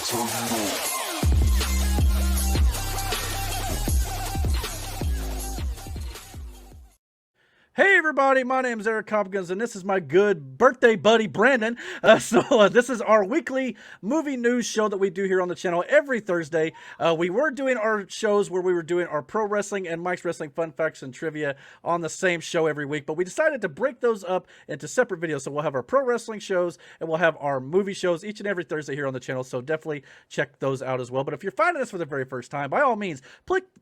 Hey everybody, my name is Eric Hopkins, and this is my good birthday buddy Brandon. This is our weekly movie news show that we do here on the channel every Thursday. We were doing our shows where we were doing our pro wrestling and Mike's Wrestling Fun Facts and Trivia on the same show every week, but we decided to break those up into separate videos. So we'll have our pro wrestling shows and we'll have our movie shows each and every Thursday here on the channel. So definitely check those out as well. But if you're finding us for the very first time, by all means,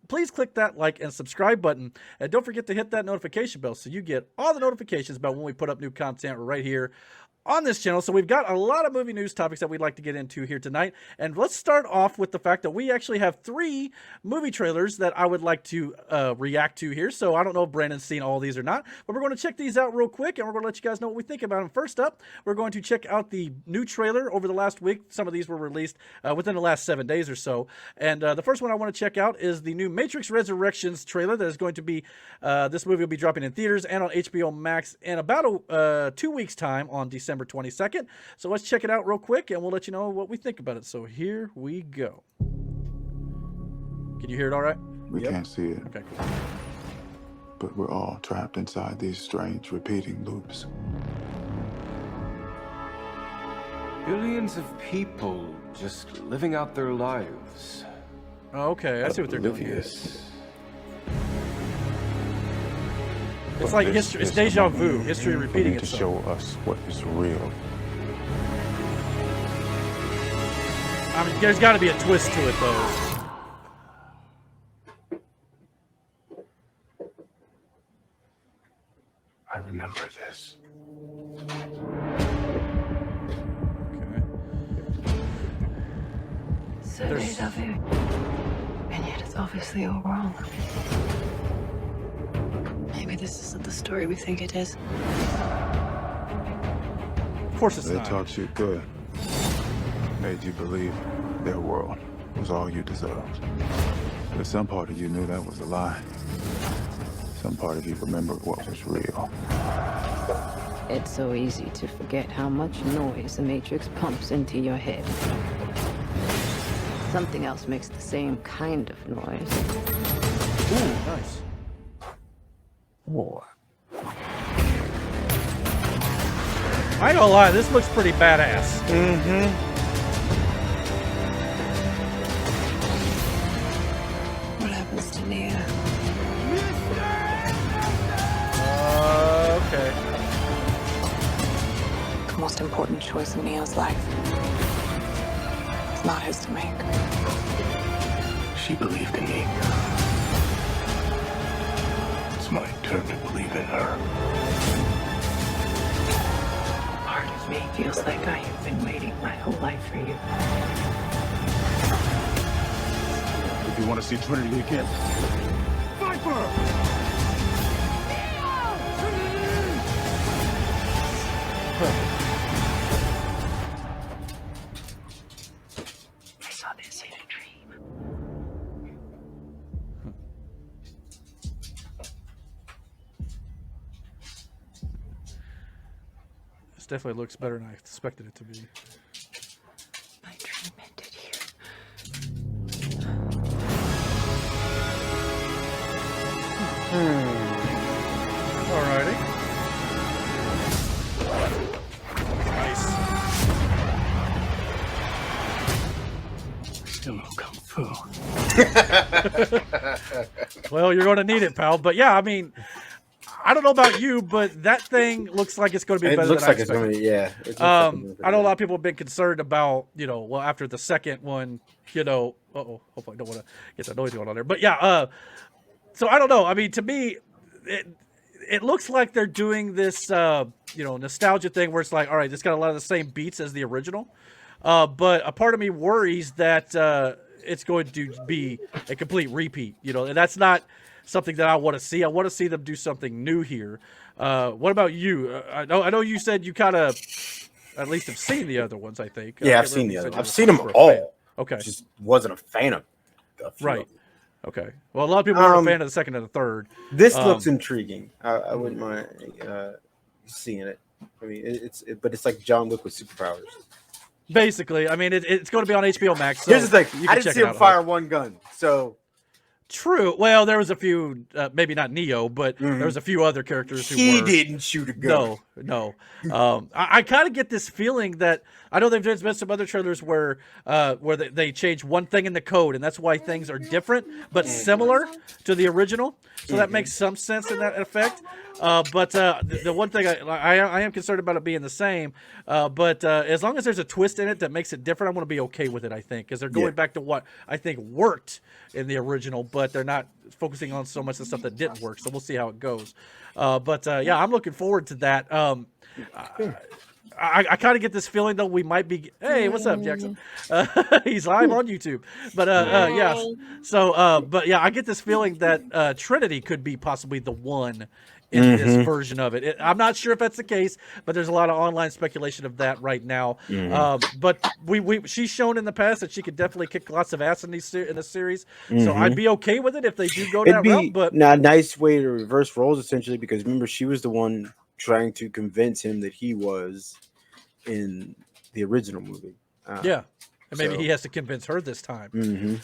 please click that like and subscribe button, and don't forget to hit that notification bell so you get all the notifications about when we put up new content right here on this channel. So we've got a lot of movie news topics that we'd like to get into here tonight. And let's start off with the fact that we actually have 3 movie trailers that I would like to react to here. So I don't know if Brandon's seen all of these or not, but we're going to check these out real quick and we're going to let you guys know what we think about them. First up, we're going to check out the new trailer over the last week. Some of these were released within the last 7 days or so. And the first one I want to check out is the new Matrix Resurrections trailer that is going to be, this movie will be dropping in theaters and on HBOMax in about 2 weeks time on December 22nd. So let's check it out real quick and we'll let you know what we think about it. So here we go. Can you hear it all right? We can't see it. Okay, cool. But we're all trapped inside these strange repeating loops. Billions of people just living out their lives. Oh, okay, I see what they're doing here. It's like history. It's deja vu. History repeating itself. To show us what is real. I mean, there's got to be a twist to it, though. I remember this. So deja vu. And yet it's obviously all wrong. Maybe this isn't the story we think it is. Of course it's they not. They talked you good. Made you believe their world was all you deserved. But some part of you knew that was a lie. Some part of you remembered what was real. It's so easy to forget how much noise the Matrix pumps into your head. Something else makes the same kind of noise. Ooh, nice. War. I ain't gonna lie, this looks pretty badass. What happens to Nia? Okay. The most important choice in Nia's life. It's not his to make. She believed in me. It's my turn to believe in her. Part of me feels like I have been waiting my whole life for you. If you want to see Trinity again, fight for her! I saw this in a dream. This definitely looks better than I expected it to be. My dream ended here. Alrighty. Nice. Still no kung fu. Well, you're going to need it, pal. But yeah, I mean, I don't know about you, but that thing looks like it's going to be better than I expected. I know a lot of people have been concerned about, well, after the second one, hopefully I don't want to get that noise going on there. But yeah, so I don't know. I mean, to me, it looks like they're doing this, nostalgia thing where it's like, all right, it's got a lot of the same beats as the original. But a part of me worries that it's going to be a complete repeat, and that's not something that I want to see. I want to see them do something new here. What about you? I know you said you kind of at least have seen the other ones, I think. Yeah, I've seen the other ones. I've seen them all. Okay. Just wasn't a fan of right. Okay. Well, a lot of people aren't a fan of the second and the third. This looks intriguing. I wouldn't mind seeing it. I mean, but it's like John Wick with superpowers. Basically, I mean, it's going to be on HBO Max. So Here's the thing: you I can didn't check see it him out. fire one gun, so True. Well, there was a few, maybe not Neo, but there was a few other characters who he were. didn't shoot a gun. No. I kind of get this feeling that I know there's been some other trailers where they change one thing in the code, and that's why things are different but similar to the original. So that makes some sense in that effect. But the one thing I am concerned about it being the same. But as long as there's a twist in it that makes it different, I'm going to be okay with it. I think because they're going back to what I think worked in the original, but they're not focusing on so much of the stuff that didn't work. So we'll see how it goes. But yeah, I'm looking forward to that. I kind of get this feeling though we might be. Hey, what's up, Jackson? He's live on YouTube. But yeah. So but yeah, I get this feeling that Trinity could be possibly the one in this version of it. I'm not sure if that's the case, but there's a lot of online speculation of that right now. But she's shown in the past that she could definitely kick lots of ass in the series. So I'd be okay with it if they do go that route. But a nice way to reverse roles essentially, because remember she was the one trying to convince him that he was in the original movie. Yeah. And maybe he has to convince her this time.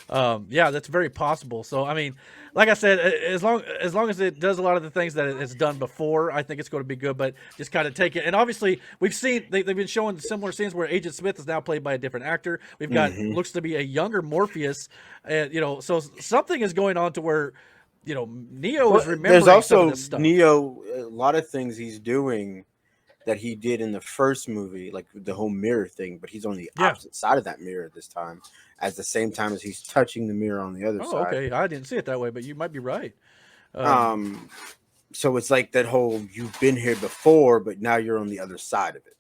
Yeah, that's very possible. So, I mean, like I said, as long as it does a lot of the things that it's done before, I think it's going to be good. But just kind of take it. And obviously, we've seen they've been showing similar scenes where Agent Smith is now played by a different actor. We've got looks to be a younger Morbius. So something is going on to where Neo is remembering. There's also some of this stuff. Neo. A lot of things he's doing that he did in the first movie, like the whole mirror thing, but he's on the opposite side of that mirror this time, at the same time as he's touching the mirror on the other side. Okay, I didn't see it that way, but you might be right. So it's like that whole you've been here before, but now you're on the other side of it.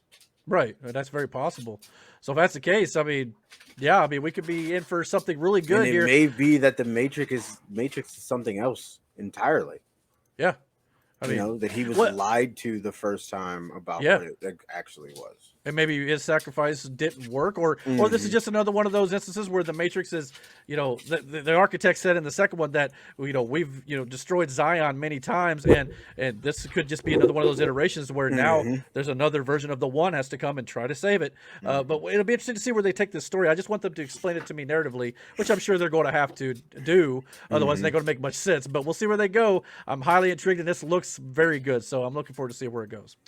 Right, that's very possible. So if that's the case, I mean, yeah, we could be in for something really good and it here. may be that the Matrix is something else entirely. Yeah. I mean, that he was lied to the first time about what it actually was. And maybe his sacrifice didn't work, or this is just another one of those instances where the Matrix is, the architect said in the second one that we've destroyed Zion many times, and this could just be another one of those iterations where now there's another version of the one has to come and try to save it. But it'll be interesting to see where they take this story. I just want them to explain it to me narratively, which I'm sure they're going to have to do. Otherwise, it's not going to make much sense. But we'll see where they go. I'm highly intrigued, and this looks very good, so I'm looking forward to see where it goes.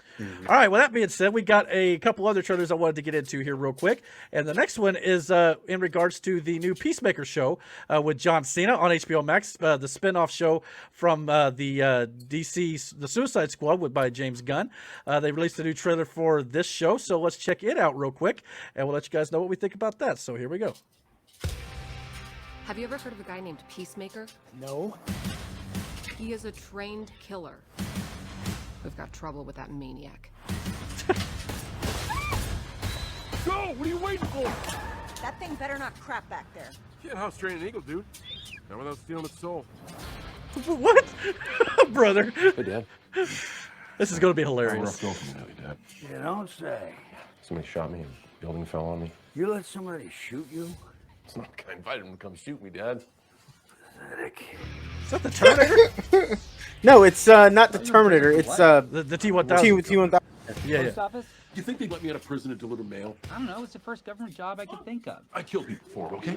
All right. Well, that being said, we got a couple other trailers I wanted to get into here real quick, and the next one is in regards to the new Peacemaker show with John Cena on HBO Max, the spinoff show from the DC The Suicide Squad by James Gunn. They released a new trailer for this show, so let's check it out real quick, and we'll let you guys know what we think about that. So here we go. Have you ever heard of a guy named Peacemaker? No. He is a trained killer. We've got trouble with that maniac. Go! What are you waiting for? That thing better not crap back there. Can't house train an eagle, dude. Not without stealing its soul. What? Brother. Hey, Dad. This is going to be hilarious. Rough go for me lately, Dad. You don't say. Somebody shot me and the building fell on me. You let somebody shoot you? It's not like I invited him to come shoot me, Dad. Pathetic. Is that the Terminator? No, it's not the Terminator. It's the T-1000. T-1000. Yeah. Post office? Do you think they'd let me out of prison to deliver mail? I don't know. It's the first government job I could think of. I killed people before, okay?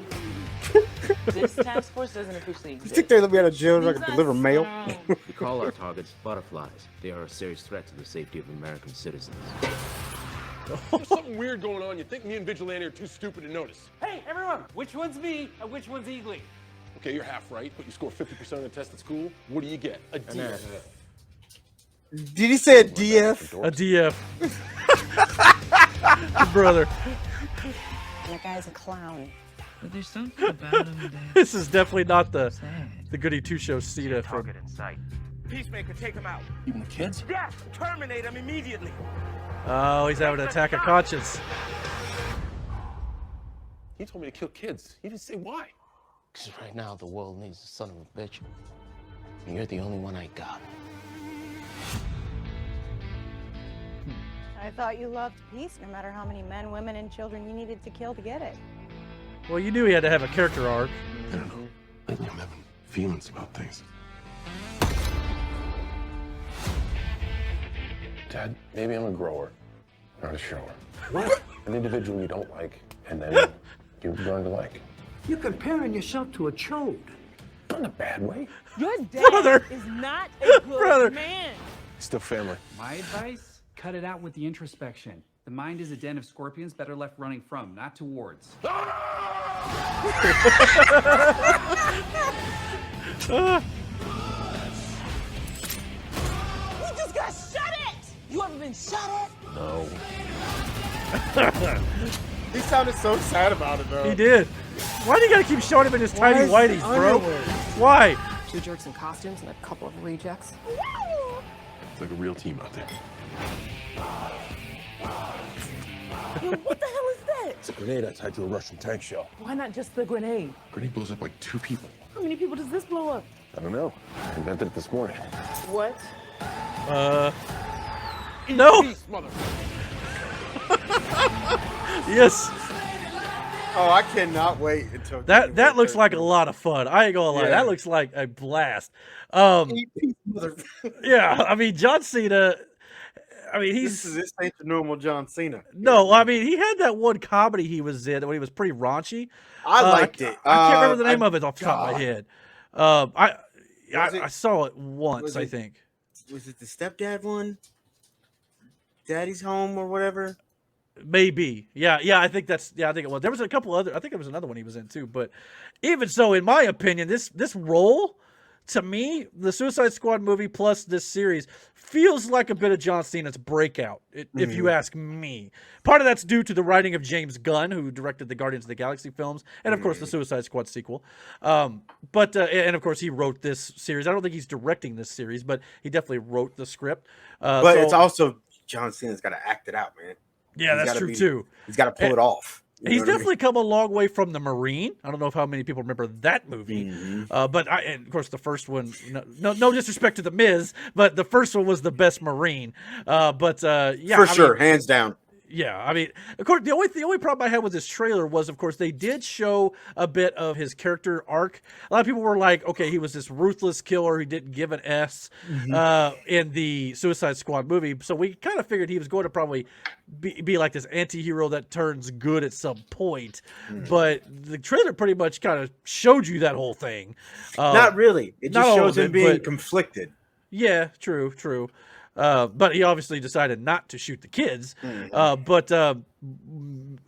This task force doesn't officially You exist. think they let me out of jail so I can deliver mail? We call our targets butterflies. They are a serious threat to the safety of American citizens. There's something weird going on. You think me and Vigilante are too stupid to notice? Hey, everyone! Which one's me and which one's Eagly? Okay, you're half right, but you score 50% on the test at school. What do you get? A D. Did he say a DF? A DF. Brother. That guy's a clown. But there's something about him that... This is definitely not the Goody Two-Show Cena from... in sight. Peacemaker, take him out. Even the kids? Yes! Terminate him immediately. Oh, he's having an attack of conscience. He told me to kill kids. He didn't say why. Because right now the world needs a son of a bitch. And you're the only one I got. I thought you loved peace, no matter how many men, women, and children you needed to kill to get it. Well, you knew he had to have a character arc. I don't know. Lately I'm having feelings about things. Dad, maybe I'm a grower, not a shower. What? an individual you don't like, and then you're going to like. You're comparing yourself to a chode. Not in a bad way. Your dad is not a good man. Still family. My advice, cut it out with the introspection. The mind is a den of scorpions better left running from, not towards. You just got shot at! You ever been shot at? No. He sounded so sad about it, though. He did. Why do you gotta keep showing him in his tiny whities, bro? Why? 2 jerks in costumes and a couple of rejects. It's like a real team out there. What the hell is that? It's a grenade I tied to a Russian tank shell. Why not just the grenade? Grenade blows up like 2 people. How many people does this blow up? I don't know. I invented it this morning. What? No. Peace, mother. Yes. Oh, I cannot wait until That looks like a lot of fun. I ain't gonna lie. Yeah. That looks like a blast. Yeah, I mean John Cena. I mean this ain't the normal John Cena. No, I mean he had that one comedy he was in when he was pretty raunchy. I liked it. I can't remember the name of it off the top of my head. I saw it once. I think. Was it the stepdad one? Daddy's Home or whatever. Maybe. Yeah, I think that's I think it was. There was a couple other I think there was another one he was in too, but even so, in my opinion, this role, to me, the Suicide Squad movie plus this series feels like a bit of John Cena's breakout, if you ask me. Part of that's due to the writing of James Gunn, who directed the Guardians of the Galaxy films, and of course the Suicide Squad sequel. But of course he wrote this series. I don't think he's directing this series, but he definitely wrote the script. But it's also John Cena's got to act it out, man. Yeah, that's true too. He's got to pull it off. He's definitely come a long way from The Marine. I don't know if how many people remember that movie, but and of course the first one. No disrespect to The Miz, but the first one was the best Marine. Yeah, for sure, hands down. Yeah, I mean, of course, the only problem I had with this trailer was, of course, they did show a bit of his character arc. A lot of people were like, okay, he was this ruthless killer. He didn't give an S in the Suicide Squad movie. So we kind of figured he was going to probably be like this anti-hero that turns good at some point. But the trailer pretty much kind of showed you that whole thing. Not really. It just shows him being conflicted. Yeah, true. But he obviously decided not to shoot the kids. But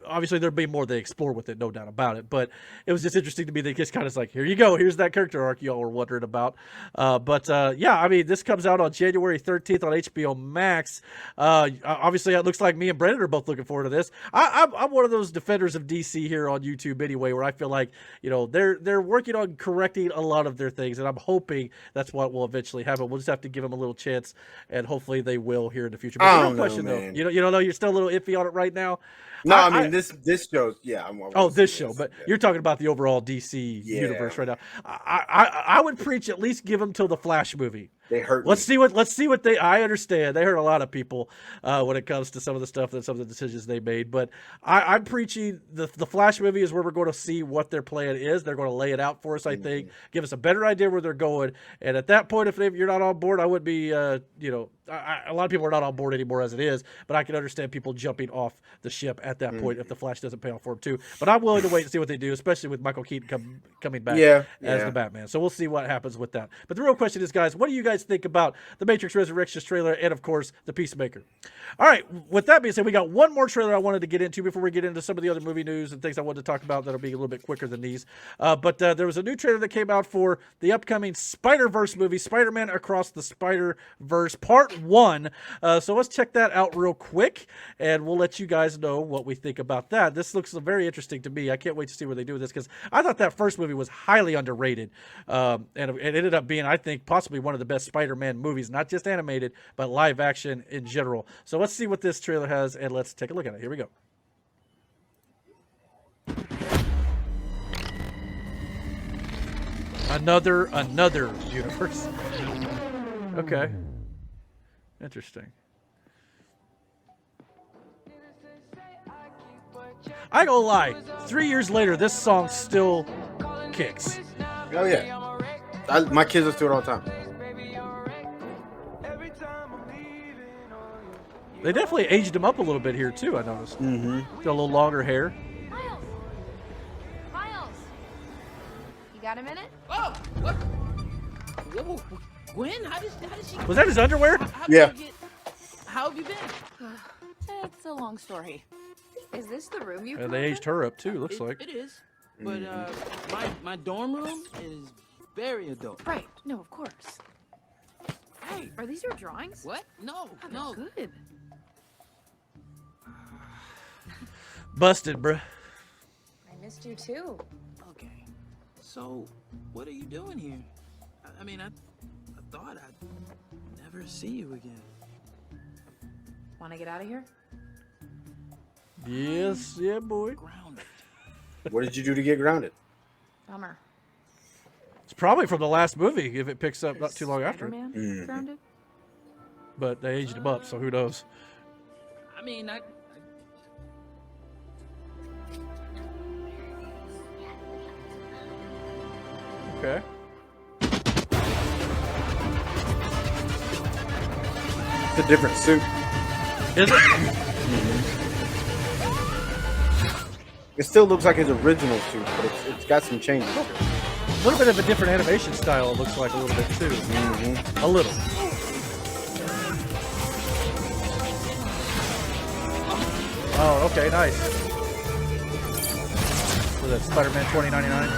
obviously there'll be more they explore with it, no doubt about it. But it was just interesting to me. They just kind of like, here you go. Here's that character arc y'all were wondering about. Yeah, I mean, this comes out on January 13th on HBO Max. Obviously, it looks like me and Brendan are both looking forward to this. I'm one of those defenders of DC here on YouTube anyway, where I feel like, they're working on correcting a lot of their things, and I'm hoping that's what will eventually happen. We'll just have to give them a little chance, and hopefully they will here in the future. But I no question, man. though. You don't know? You're still a little iffy on it right now? No, I mean, this shows, yeah. This show, but you're talking about the overall DC universe right now. I would preach at least give them till the Flash movie. They hurt. Let's see what they. I understand they hurt a lot of people when it comes to some of the stuff and some of the decisions they made. But I'm preaching the Flash movie is where we're going to see what their plan is. They're going to lay it out for us. I think give us a better idea where they're going. And at that point, if you're not on board, I would be. A lot of people are not on board anymore as it is. But I can understand people jumping off the ship at that point if the Flash doesn't pay off for him too. But I'm willing to wait and see what they do, especially with Michael Keaton coming back as the Batman. So we'll see what happens with that. But the real question is, guys, what do you guys think about the Matrix Resurrections trailer and, of course, the Peacemaker? All right, with that being said, we got one more trailer I wanted to get into before we get into some of the other movie news and things I wanted to talk about that'll be a little bit quicker than these. But there was a new trailer that came out for the upcoming Spider-Verse movie, Spider-Man Across the Spider-Verse Part 1. So let's check that out real quick, and we'll let you guys know what we think about that. This looks very interesting to me. I can't wait to see what they do with this, because I thought that first movie was highly underrated, and it ended up being, I think, possibly one of the best Spider-Man movies, not just animated, but live action in general. So let's see what this trailer has, and let's take a look at it. Here we go. Another universe. Okay. Interesting. I ain't gonna lie, 3 years later, this song still kicks. Oh yeah, my kids listen to it all the time. They definitely aged him up a little bit here too. I noticed. Mm-hmm. Got a little longer hair. Miles! Miles! You got a minute? Oh! What? Whoa, Gwen? How did she... Was that his underwear? Yeah. How have you been? It's a long story. Is this the room you They aged her up too. Looks like. It is. But my dorm room is very adult. Right. No, of course. Hey, are these your drawings? What? No, Oh, no. good. Busted, bruh. I missed you too. Okay. So, what are you doing here? I mean, I thought I'd never see you again. Want to get out of here? Yes, yeah, boy. Grounded. What did you do to get grounded? Bummer. It's probably from the last movie if it picks up not too long after. Spider-Man Mhm. grounded? But they aged him up, so who knows? I mean, Okay. It's a different suit. Is it? It still looks like his original suit, but it's got some changes to it. A little bit of a different animation style, it looks like a little bit too. Mm-hmm. A little. Oh, okay, nice. Was that Spider-Man 2099?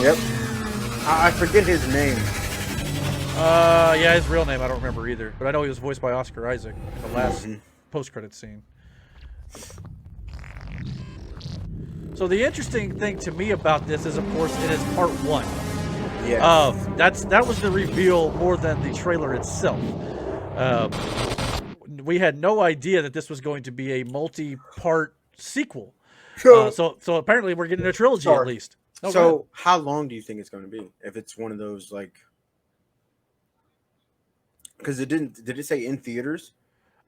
Yep. I forget his name. Yeah, his real name I don't remember either, but I know he was voiced by Oscar Isaac in the last post-credit scene. So the interesting thing to me about this is, of course, it is part 1. Yeah. That was the reveal more than the trailer itself. We had no idea that this was going to be a multi-part sequel. So apparently we're getting a trilogy at least. Oh, so how long do you think it's going to be? If it's one of those like, because did it say in theaters?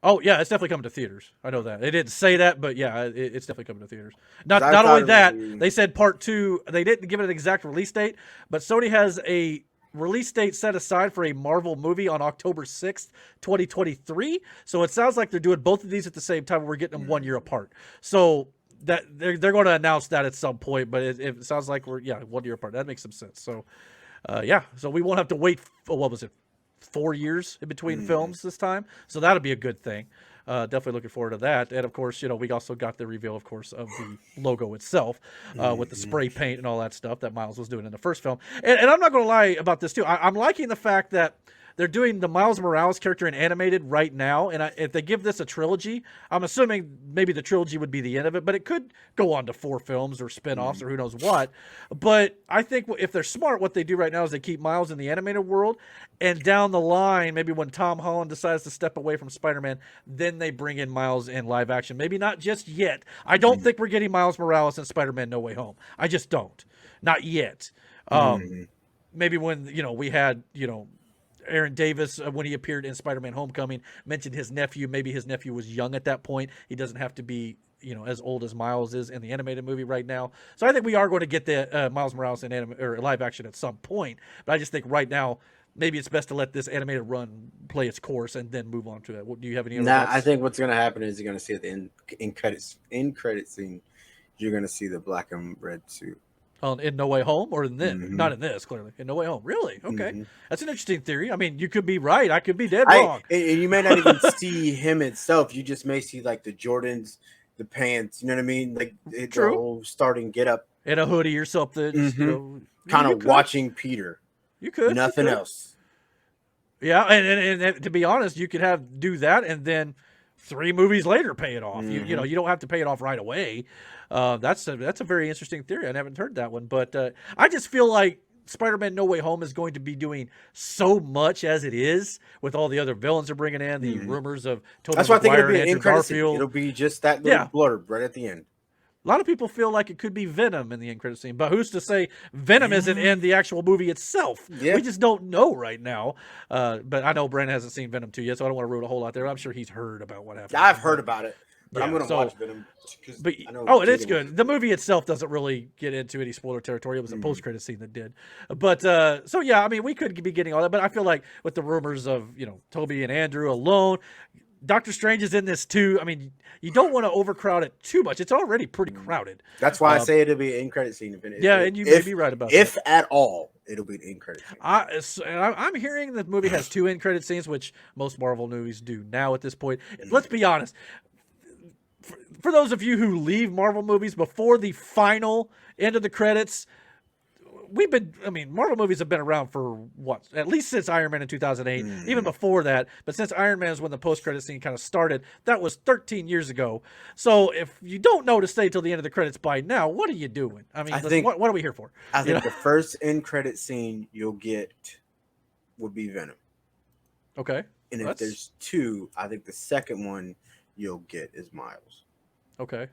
Oh yeah, it's definitely coming to theaters. I know that. They didn't say that, but yeah, it's definitely coming to theaters. Not only that, they said part 2. They didn't give it an exact release date, but Sony has a release date set aside for a Marvel movie on October 6th, 2023. So it sounds like they're doing both of these at the same time. We're getting them 1 year apart. So that they're going to announce that at some point, but it sounds like we're 1 year apart. That makes some sense. So so we won't have to wait. What was it? 4 years in between films this time, so that'll be a good thing. Definitely looking forward to that. And of course, we also got the reveal, of course, of the logo itself with the spray paint and all that stuff that Miles was doing in the first film. And I'm not going to lie about this too. I'm liking the fact that they're doing the Miles Morales character in animated right now, and if they give this a trilogy, I'm assuming maybe the trilogy would be the end of it, but it could go on to 4 films or spin-offs or who knows what. But I think if they're smart, what they do right now is they keep Miles in the animated world, and down the line, maybe when Tom Holland decides to step away from Spider-Man, then they bring in Miles in live action. Maybe not just yet. I don't think we're getting Miles Morales in Spider-Man No Way Home. I just don't. Not yet. Maybe when, we had, Aaron Davis, when he appeared in Spider-Man Homecoming, mentioned his nephew. Maybe his nephew was young at that point. He doesn't have to be, as old as Miles is in the animated movie right now. So I think we are going to get the Miles Morales in live action at some point. But I just think right now, maybe it's best to let this animated run play its course and then move on to it. Do you have any other thoughts? I think what's going to happen is you're going to see at the end credit scene, you're going to see the black and red suit. In No Way Home or in this? Not in this, clearly. In No Way Home. Really? Okay. That's an interesting theory. I mean, you could be right. I could be dead wrong. And you may not even see him itself. You just may see like the Jordans, the pants, you know what I mean? Like the whole starting get up. In a hoodie or something. Kind of watching Peter. You could. Nothing else. Yeah, and to be honest, you could do that and then 3 movies later pay it off. You don't have to pay it off right away. That's a very interesting theory. I haven't heard that one, but I just feel like Spider-Man No Way Home is going to be doing so much as it is with all the other villains they're bringing in, the rumors of Tobey That's why I think Maguire it'll be and an Andrew end Garfield. It'll be just that little blurb right at the end. A lot of people feel like it could be Venom in the end credit scene, but who's to say Venom isn't in the actual movie itself? Yeah. We just don't know right now. But I know Brandon hasn't seen Venom 2 yet, so I don't want to ruin a whole lot there. I'm sure he's heard about what happened. I've heard about it, but I'm going to watch Venom. But it is good. The movie itself doesn't really get into any spoiler territory. It was a post-credit scene that did. But we could be getting all that. But I feel like with the rumors of Toby and Andrew alone, Doctor Strange is in this too. I mean, you don't want to overcrowd it too much. It's already pretty crowded. That's why I say it'll be an end credit scene. And you may be right about that. If at all, it'll be an end credit scene. I'm hearing the movie has 2 end credit scenes, which most Marvel movies do now at this point. Let's be honest. For those of you who leave Marvel movies before the final end of the credits, Marvel movies have been around for what? At least since Iron Man in 2008, even before that. But since Iron Man is when the post-credit scene kind of started, that was 13 years ago. So if you don't know to stay till the end of the credits by now, what are you doing? I mean, what are we here for? I think the first end credit scene you'll get would be Venom. Okay. And if there's 2, I think the second one you'll get is Miles. Okay.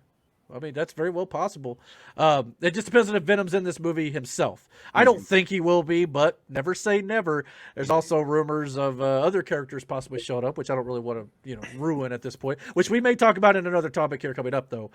I mean, that's very well possible. It just depends on if Venom's in this movie himself. I don't think he will be, but never say never. There's also rumors of other characters possibly showing up, which I don't really want to, ruin at this point, which we may talk about in another topic here coming up, though.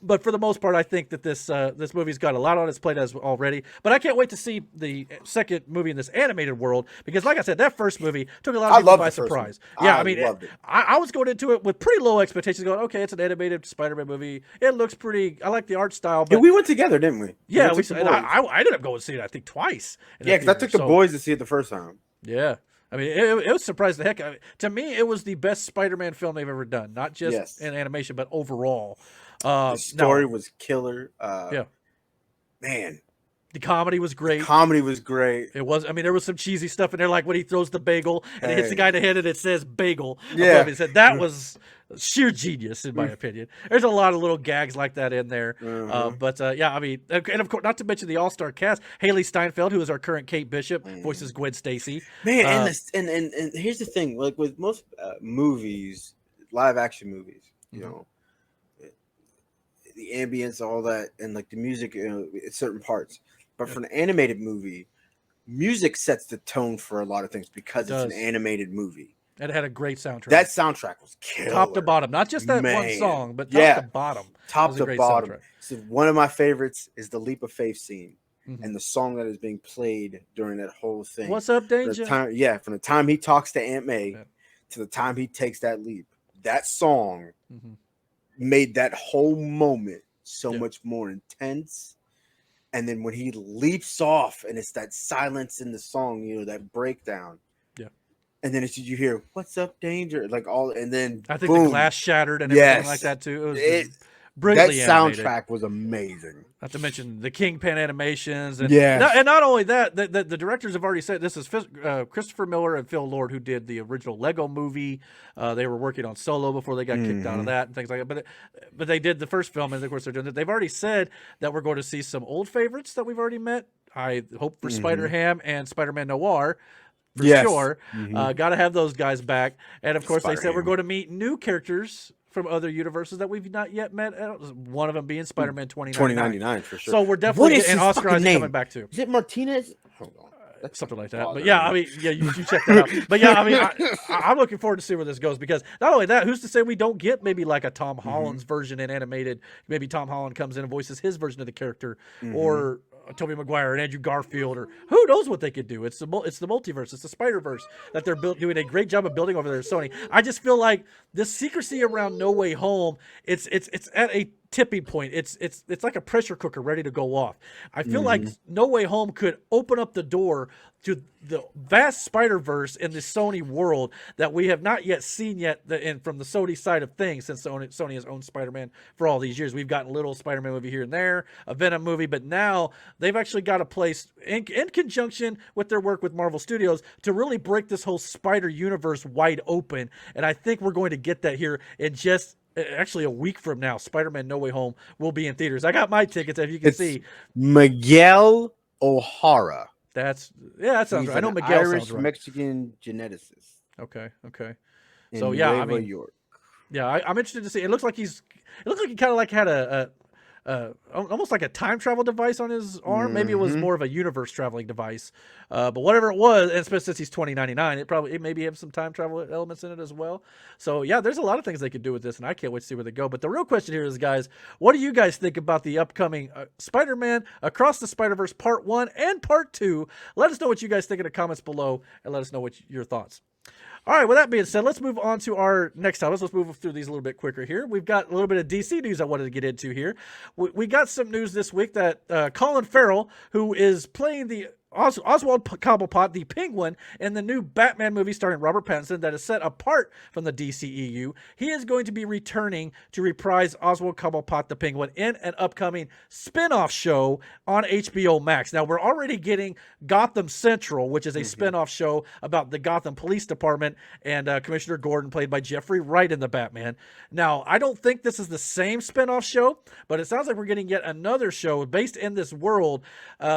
But for the most part, I think that this movie's got a lot on its plate as already. But I can't wait to see the second movie in this animated world because, like I said, that first movie took a lot of people by surprise. Yeah, I mean, I was going into it with pretty low expectations, going, okay, it's an animated Spider-Man movie. It looks pretty. I like the art style. But we went together, didn't we? Yeah, I ended up going to see it, I think, twice. Yeah, because I took the boys to see it the first time. Yeah. I mean, it was surprising the heck out of me. To me, it was the best Spider-Man film they've ever done, not just in animation, but overall. The story was killer. Man, the comedy was great. It was. I mean, there was some cheesy stuff in there, like when he throws the bagel and it hits the guy in the head and it says "bagel." Yeah, he said that was sheer genius, in my opinion. There's a lot of little gags like that in there. Yeah, I mean, and of course, not to mention the all-star cast: Haley Steinfeld, who is our current Kate Bishop, voices Gwen Stacy. Man, and here's the thing: like with most movies, live-action movies, you know. The ambience, all that, and like the music, certain parts. But for an animated movie, music sets the tone for a lot of things because it's an animated movie. And it had a great soundtrack. That soundtrack was killer. Top to bottom. Not just that one song, but top to bottom. Top to bottom. So one of my favorites is the Leap of Faith scene. And the song that is being played during that whole thing. What's up, Danger? From the time he talks to Aunt May to the time he takes that leap. That song made that whole moment so much more intense. And then when he leaps off and it's that silence in the song, that breakdown. Yeah. And then you hear, "What's up, Danger?" Like and then I think the glass shattered and everything like that too. It was brilliantly that animated. Soundtrack was amazing. Not to mention the Kingpin animations. And not only that, the directors have already said this is Christopher Miller and Phil Lord, who did the original Lego movie. They were working on Solo before they got kicked out of that and things like that. But they did the first film, and of course they're doing that. They've already said that we're going to see some old favorites that we've already met. I hope for Spider-Ham and Spider-Man Noir. For sure. Got to have those guys back. And of course, they said we're going to meet new characters from other universes that we've not yet met. One of them being Spider-Man 2099 for sure. So we're definitely getting Oscar Isaac coming back too. Is it Martinez? Hold on. Something like that. But yeah, I mean, you check that out. But yeah, I mean, I'm looking forward to see where this goes because not only that, who's to say we don't get maybe like a Tom Holland's version in animated? Maybe Tom Holland comes in and voices his version of the character, or Tobey Maguire and Andrew Garfield, or who knows what they could do. It's the multiverse. It's the Spider-Verse that they're doing a great job of building over there at Sony. I just feel like this secrecy around No Way Home, it's at a tipping point. It's like a pressure cooker ready to go off. I feel like No Way Home could open up the door to the vast Spider-Verse in the Sony world that we have not yet seen yet from the Sony side of things, since Sony has owned Spider-Man for all these years. We've gotten a little Spider-Man movie here and there, a Venom movie, but now they've actually got a place in conjunction with their work with Marvel Studios to really break this whole Spider universe wide open. And I think we're going to get that here in just actually a week from now. Spider-Man No Way Home will be in theaters. I got my tickets, if you can see. Miguel O'Hara. That sounds right. I know Miguel Irish sounds right. Mexican geneticist. Okay. In So yeah, Nueva York. Yeah, I'm interested to see. It looks like he kind of like had a almost like a time travel device on his arm. Maybe it was more of a universe traveling device. But whatever it was, and especially since he's 2099, it maybe have some time travel elements in it as well. So yeah, there's a lot of things they could do with this, and I can't wait to see where they go. But the real question here is, guys, what do you guys think about the upcoming Spider-Man Across the Spider-Verse Part 1 and Part 2? Let us know what you guys think in the comments below, and let us know what your thoughts. All right, with that being said, let's move on to our next topics. Let's move through these a little bit quicker here. We've got a little bit of DC news I wanted to get into here. We got some news this week that Colin Farrell, who is playing the Oswald Cobblepot, the Penguin, in the new Batman movie starring Robert Pattinson that is set apart from the DCEU, he is going to be returning to reprise Oswald Cobblepot, the Penguin, in an upcoming spin-off show on HBOMax. Now, we're already getting Gotham Central, which is a spin-off show about the Gotham Police Department and Commissioner Gordon, played by Jeffrey Wright in the Batman. Now, I don't think this is the same spin-off show, but it sounds like we're getting yet another show based in this world.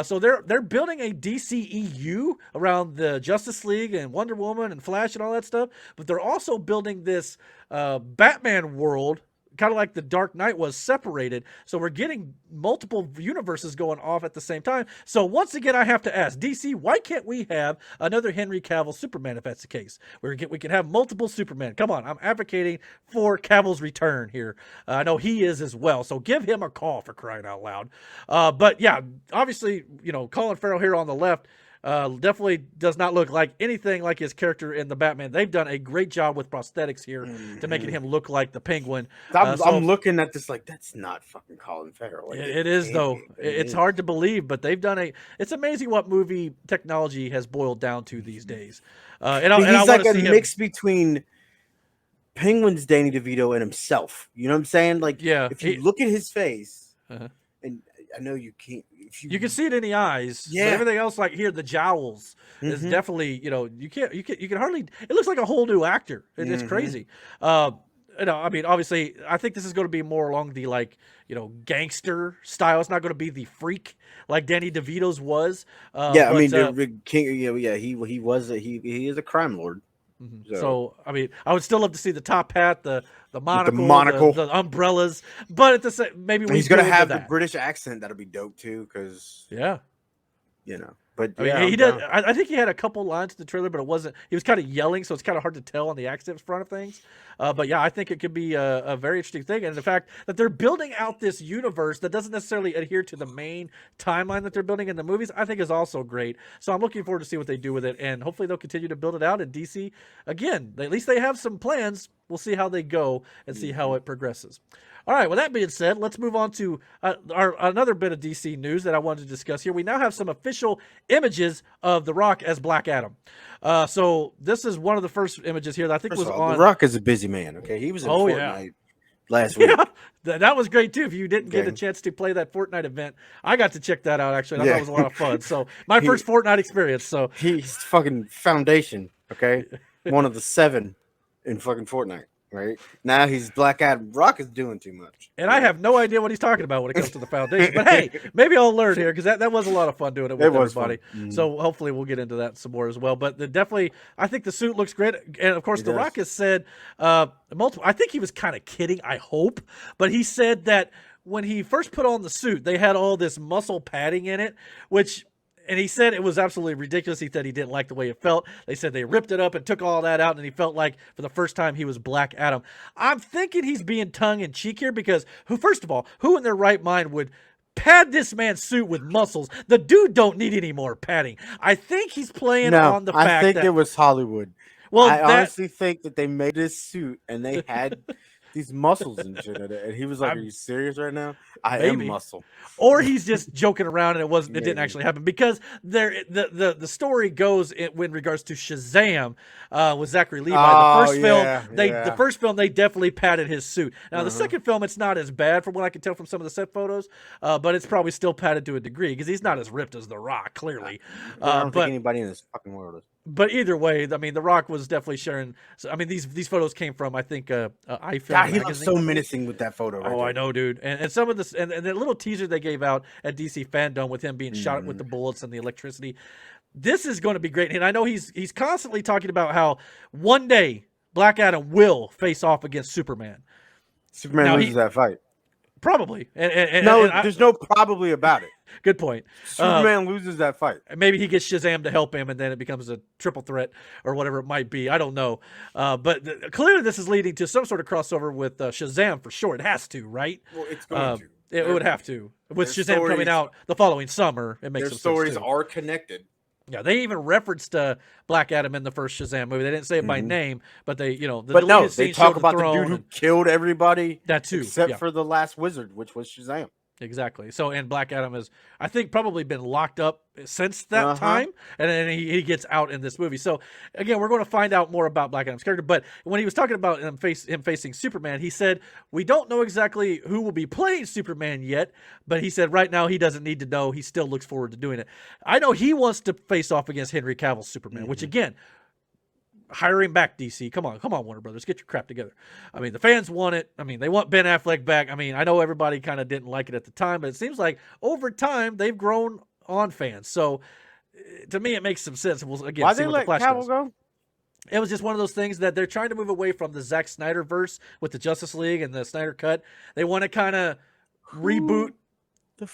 So they're building a DCEU around the Justice League and Wonder Woman and Flash and all that stuff, but they're also building this Batman world, kind of like the Dark Knight was separated. So we're getting multiple universes going off at the same time. So once again, I have to ask DC, why can't we have another Henry Cavill Superman if that's the case? We can have multiple Superman. Come on, I'm advocating for Cavill's return here. I know he is as well. So give him a call, for crying out loud. But yeah, obviously, Colin Farrell here on the left definitely does not look like anything like his character in the Batman. They've done a great job with prosthetics here to making him look like the Penguin. I'm looking at this like, that's not fucking Colin Farrell. Like, it is, though. It's hard to believe, but they've done it's amazing what movie technology has boiled down to these days. He's like a mix between Penguin's Danny DeVito and himself. You know what I'm saying? Like, if you look at his face, and I know you can't. You can see it in the eyes. Yeah. But everything else, like here, the jowls is definitely, you can hardly. It looks like a whole new actor. It's crazy. I mean, obviously, I think this is going to be more along the gangster style. It's not going to be the freak like Danny DeVito's was. I mean, the King. He is a crime lord. So I mean, I would still love to see the top hat, the monocle, the umbrellas, but at the same, maybe he's gonna have the British accent. That'll be dope too, because But I mean, he does. I think he had a couple lines in the trailer, but it wasn't. He was kind of yelling, so it's kind of hard to tell on the accent front of things. But yeah, I think it could be a very interesting thing, and the fact that they're building out this universe that doesn't necessarily adhere to the main timeline that they're building in the movies, I think is also great. So I'm looking forward to see what they do with it, and hopefully they'll continue to build it out. And DC, again, at least they have some plans. We'll see how they go and see how it progresses. All right, with that being said, let's move on to another bit of DC news that I wanted to discuss here. We now have some official images of The Rock as Black Adam. So this is one of the first images here that I think was on. The Rock is a busy man, okay? He was in Fortnite last week. Yeah, that was great, too. If you didn't get a chance to play that Fortnite event, I got to check that out, actually. I thought it was a lot of fun. So my first Fortnite experience. So he's fucking Foundation, okay? One of the 7 in fucking Fortnite. Right now he's Black Adam. Rock is doing too much, and I have no idea what he's talking about when it comes to the Foundation. But hey, maybe I'll learn here because that was a lot of fun doing it with everybody. So hopefully we'll get into that some more as well. But definitely, I think the suit looks great, and of course, The Rock has said multiple. I think he was kind of kidding. I hope, but he said that when he first put on the suit, they had all this muscle padding in it, which. And he said it was absolutely ridiculous. He said he didn't like the way it felt. They said they ripped it up and took all that out, and he felt like for the first time he was Black Adam. I'm thinking he's being tongue-in-cheek here because, first of all, who in their right mind would pad this man's suit with muscles? The dude don't need any more padding. I think he's playing on the fact that... I think it was Hollywood. Well, I honestly think that they made this suit and they had... these muscles and shit in it. And he was like, are you serious right now? I am muscle. Or he's just joking around and it didn't actually happen. Because the story goes in regards to Shazam with Zachary Levi. The first film, they definitely padded his suit. Now, the second film, it's not as bad from what I can tell from some of the set photos, but it's probably still padded to a degree because he's not as ripped as The Rock, clearly. I don't think anybody in this fucking world is. But either way, I mean, The Rock was definitely sharing. I mean, these photos came from, I think, iFilm. God, he looks so menacing with that photo. Right I know, dude. And some of this, and the little teaser they gave out at DC Fandom with him being shot with the bullets and the electricity. This is going to be great. And I know he's constantly talking about how one day Black Adam will face off against Superman. Superman loses that fight. Probably. There's no probably about it. Good point. Superman loses that fight. Maybe he gets Shazam to help him, and then it becomes a triple threat or whatever it might be. I don't know. But clearly this is leading to some sort of crossover with Shazam for sure. It has to, right? Well, it's going to. It would have to. With Shazam coming out the following summer, it makes their stories are connected. Yeah, they even referenced Black Adam in the first Shazam movie. They didn't say it by name, but they, the but no, deleted they scene talk showed about the throne dude who and- killed everybody. That too, except yeah. for the last wizard, which was Shazam. Exactly. So, and Black Adam has, I think, probably been locked up since that time, and then he gets out in this movie. So, again, we're going to find out more about Black Adam's character. But when he was talking about him facing Superman, he said, we don't know exactly who will be playing Superman yet, but he said right now he doesn't need to know. He still looks forward to doing it. I know he wants to face off against Henry Cavill's Superman, which, again, hire him back, DC. Come on, Warner Brothers, get your crap together. I mean, the fans want it. I mean, they want Ben Affleck back. I mean, I know everybody kind of didn't like it at the time, but it seems like over time they've grown on fans. So to me, it makes some sense. We'll again Why see they what let the Flash Cavill does. go? It was just one of those things that they're trying to move away from the Zack Snyder verse with the Justice League and the Snyder Cut. They want to kind of reboot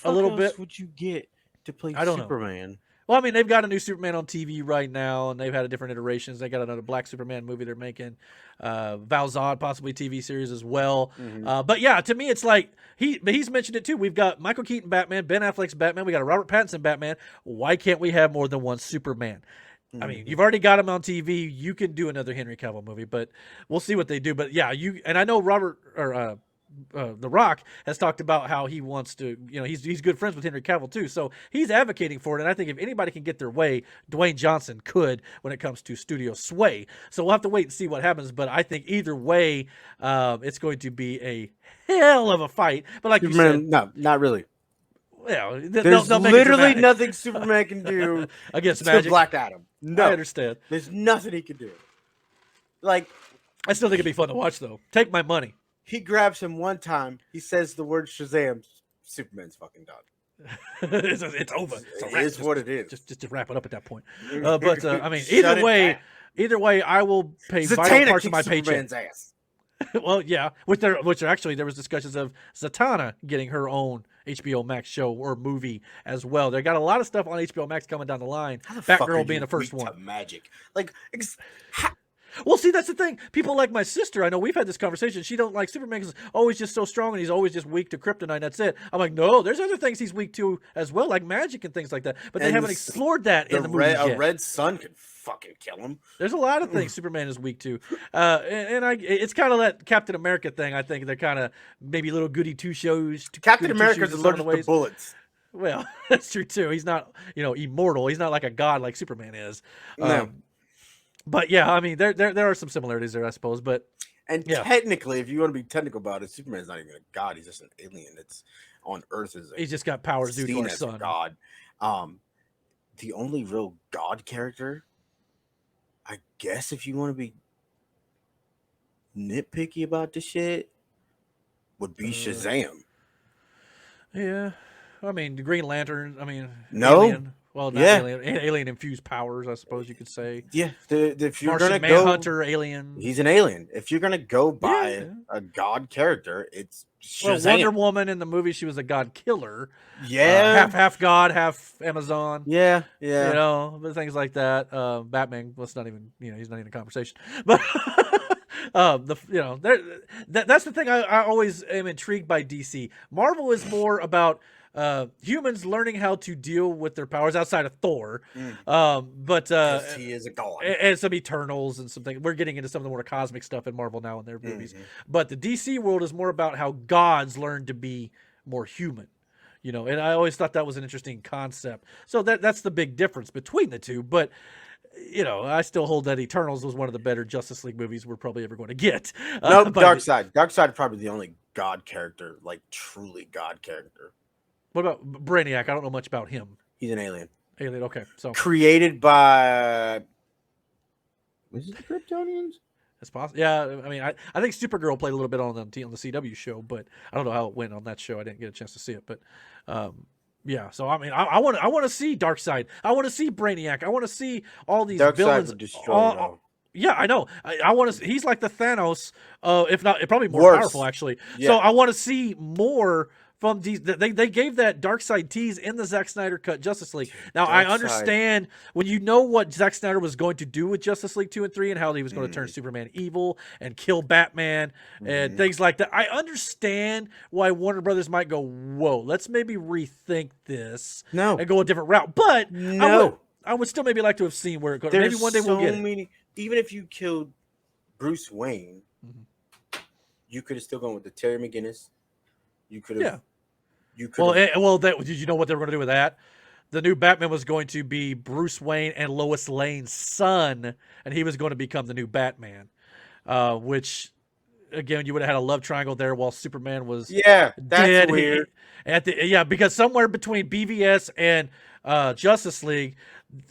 a little bit. Would you get to play I don't know. Superman? Well, I mean, they've got a new Superman on TV right now, and they've had different iterations. They got another Black Superman movie they're making, Val Zod possibly TV series as well. But yeah, to me, it's like he's mentioned it too. We've got Michael Keaton Batman, Ben Affleck's Batman, we got a Robert Pattinson Batman. Why can't we have more than one Superman? I mean, you've already got him on TV. You can do another Henry Cavill movie, but we'll see what they do. But yeah, and I know The Rock has talked about how he wants to, he's good friends with Henry Cavill too. So he's advocating for it. And I think if anybody can get their way, Dwayne Johnson could when it comes to studio sway. So we'll have to wait and see what happens. But I think either way, it's going to be a hell of a fight. But like Superman, you said, no, not really. Well, there's they'll make it literally dramatic. nothing Superman can do against to Magic. Black Adam. No, I understand. There's nothing he can do. Like, I still think it'd be fun to watch though. Take my money. He grabs him one time. He says the word Shazam. Superman's fucking done. It's over. It is what it is. Just to wrap it up at that point. But I mean, either way, I will pay vital Zatanna parts of my kicks paycheck. Superman's ass. Well, yeah, which actually there was discussions of Zatanna getting her own HBO Max show or movie as well. They got a lot of stuff on HBO Max coming down the line. Batgirl being the first one. Magic, like. Well, see, that's the thing. People like my sister, I know we've had this conversation. She don't like Superman because he's always just so strong and he's always just weak to kryptonite. That's it. I'm like, no, there's other things he's weak to as well, like magic and things like that. But they haven't explored that in the movie yet. A red sun can fucking kill him. There's a lot of things Superman is weak to. It's kind of that Captain America thing. I think they're kind of maybe little goody two shows. Captain America's allergic to bullets. Well, that's true too. He's not, immortal. He's not like a god like Superman is. No. But yeah, I mean, there are some similarities there, I suppose. But technically, if you want to be technical about it, Superman's not even a god. He's just an alien. It's on Earth he's just got powers due to our sun. God. The only real god character, I guess, if you want to be nitpicky about this shit, would be Shazam. Yeah, I mean, the Green Lantern. I mean, no. Alien. Well, not alien infused powers, I suppose you could say. Yeah, if you're Martian gonna Manhunter, alien. He's an alien. If you're gonna go by a god character, it's Shazam. Well, Wonder Woman in the movie, she was a god killer. Yeah, half god, half Amazon. Yeah. But things like that. Batman. Well, it's not even. He's not even a conversation. But that's the thing. I always am intrigued by DC. Marvel is more about humans learning how to deal with their powers outside of Thor. But he is a god. And some Eternals and something. We're getting into some of the more cosmic stuff in Marvel now in their movies. But the DC world is more about how gods learn to be more human. And I always thought that was an interesting concept. So that's the big difference between the two. But I still hold that Eternals was one of the better Justice League movies we're probably ever going to get. No, Darkseid. Darkseid is probably the only god character, like truly god character. What about Brainiac? I don't know much about him. He's an alien. Alien, okay. So created by was it the Kryptonians? That's possible. Yeah, I mean, I think Supergirl played a little bit on the CW show, but I don't know how it went on that show. I didn't get a chance to see it, but yeah. So I mean, I want to see Darkseid. I want to see Brainiac. I want to see all these villains. Yeah, I know. I want to. He's like the Thanos, if not, probably more powerful actually. Yeah. So I want to see more from these. They gave that Darkseid tease in the Zack Snyder cut Justice League. Now I understand when you know what Zack Snyder was going to do with Justice League 2 and 3 and how he was going to turn Superman evil and kill Batman and things like that. I understand why Warner Brothers might go, whoa, let's maybe rethink this and go a different route. But I would still maybe like to have seen where it goes. Maybe one day we'll get it. Even if you killed Bruce Wayne, you could have still gone with the Terry McGinnis. You could have. Yeah. You could. Did you know what they were going to do with that? The new Batman was going to be Bruce Wayne and Lois Lane's son, and he was going to become the new Batman. Which, again, you would have had a love triangle there while Superman was that's dead. weird. Because somewhere between BVS and Justice League,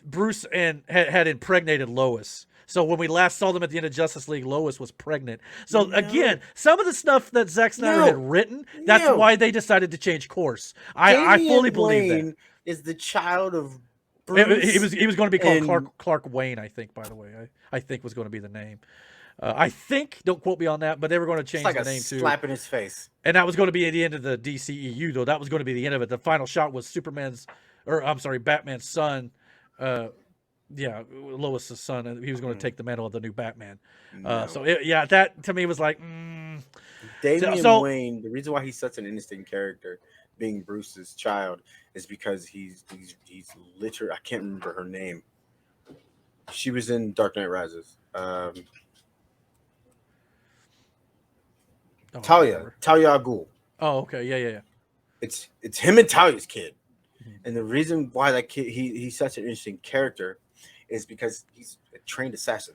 Bruce had impregnated Lois. So when we last saw them at the end of Justice League, Lois was pregnant. So again, some of the stuff that Zack Snyder had written, that's why they decided to change course. I fully believe that. Is the child of Bruce. He was going to be called Clark Wayne, I think, by the way. I think was going to be the name. I think, don't quote me on that, but they were going to change the name too. Slap in his face. And that was going to be at the end of the DCEU, though. That was going to be the end of it. The final shot was Batman's son. Lois's son, and he was going to take the mantle of the new Batman. That to me was like, Damian Wayne. The reason why he's such an interesting character, being Bruce's child, is because he's literally, I can't remember her name. She was in Dark Knight Rises. Talia al Ghul. Oh, okay, yeah. It's him and Talia's kid, and the reason why that kid he's such an interesting character is because he's a trained assassin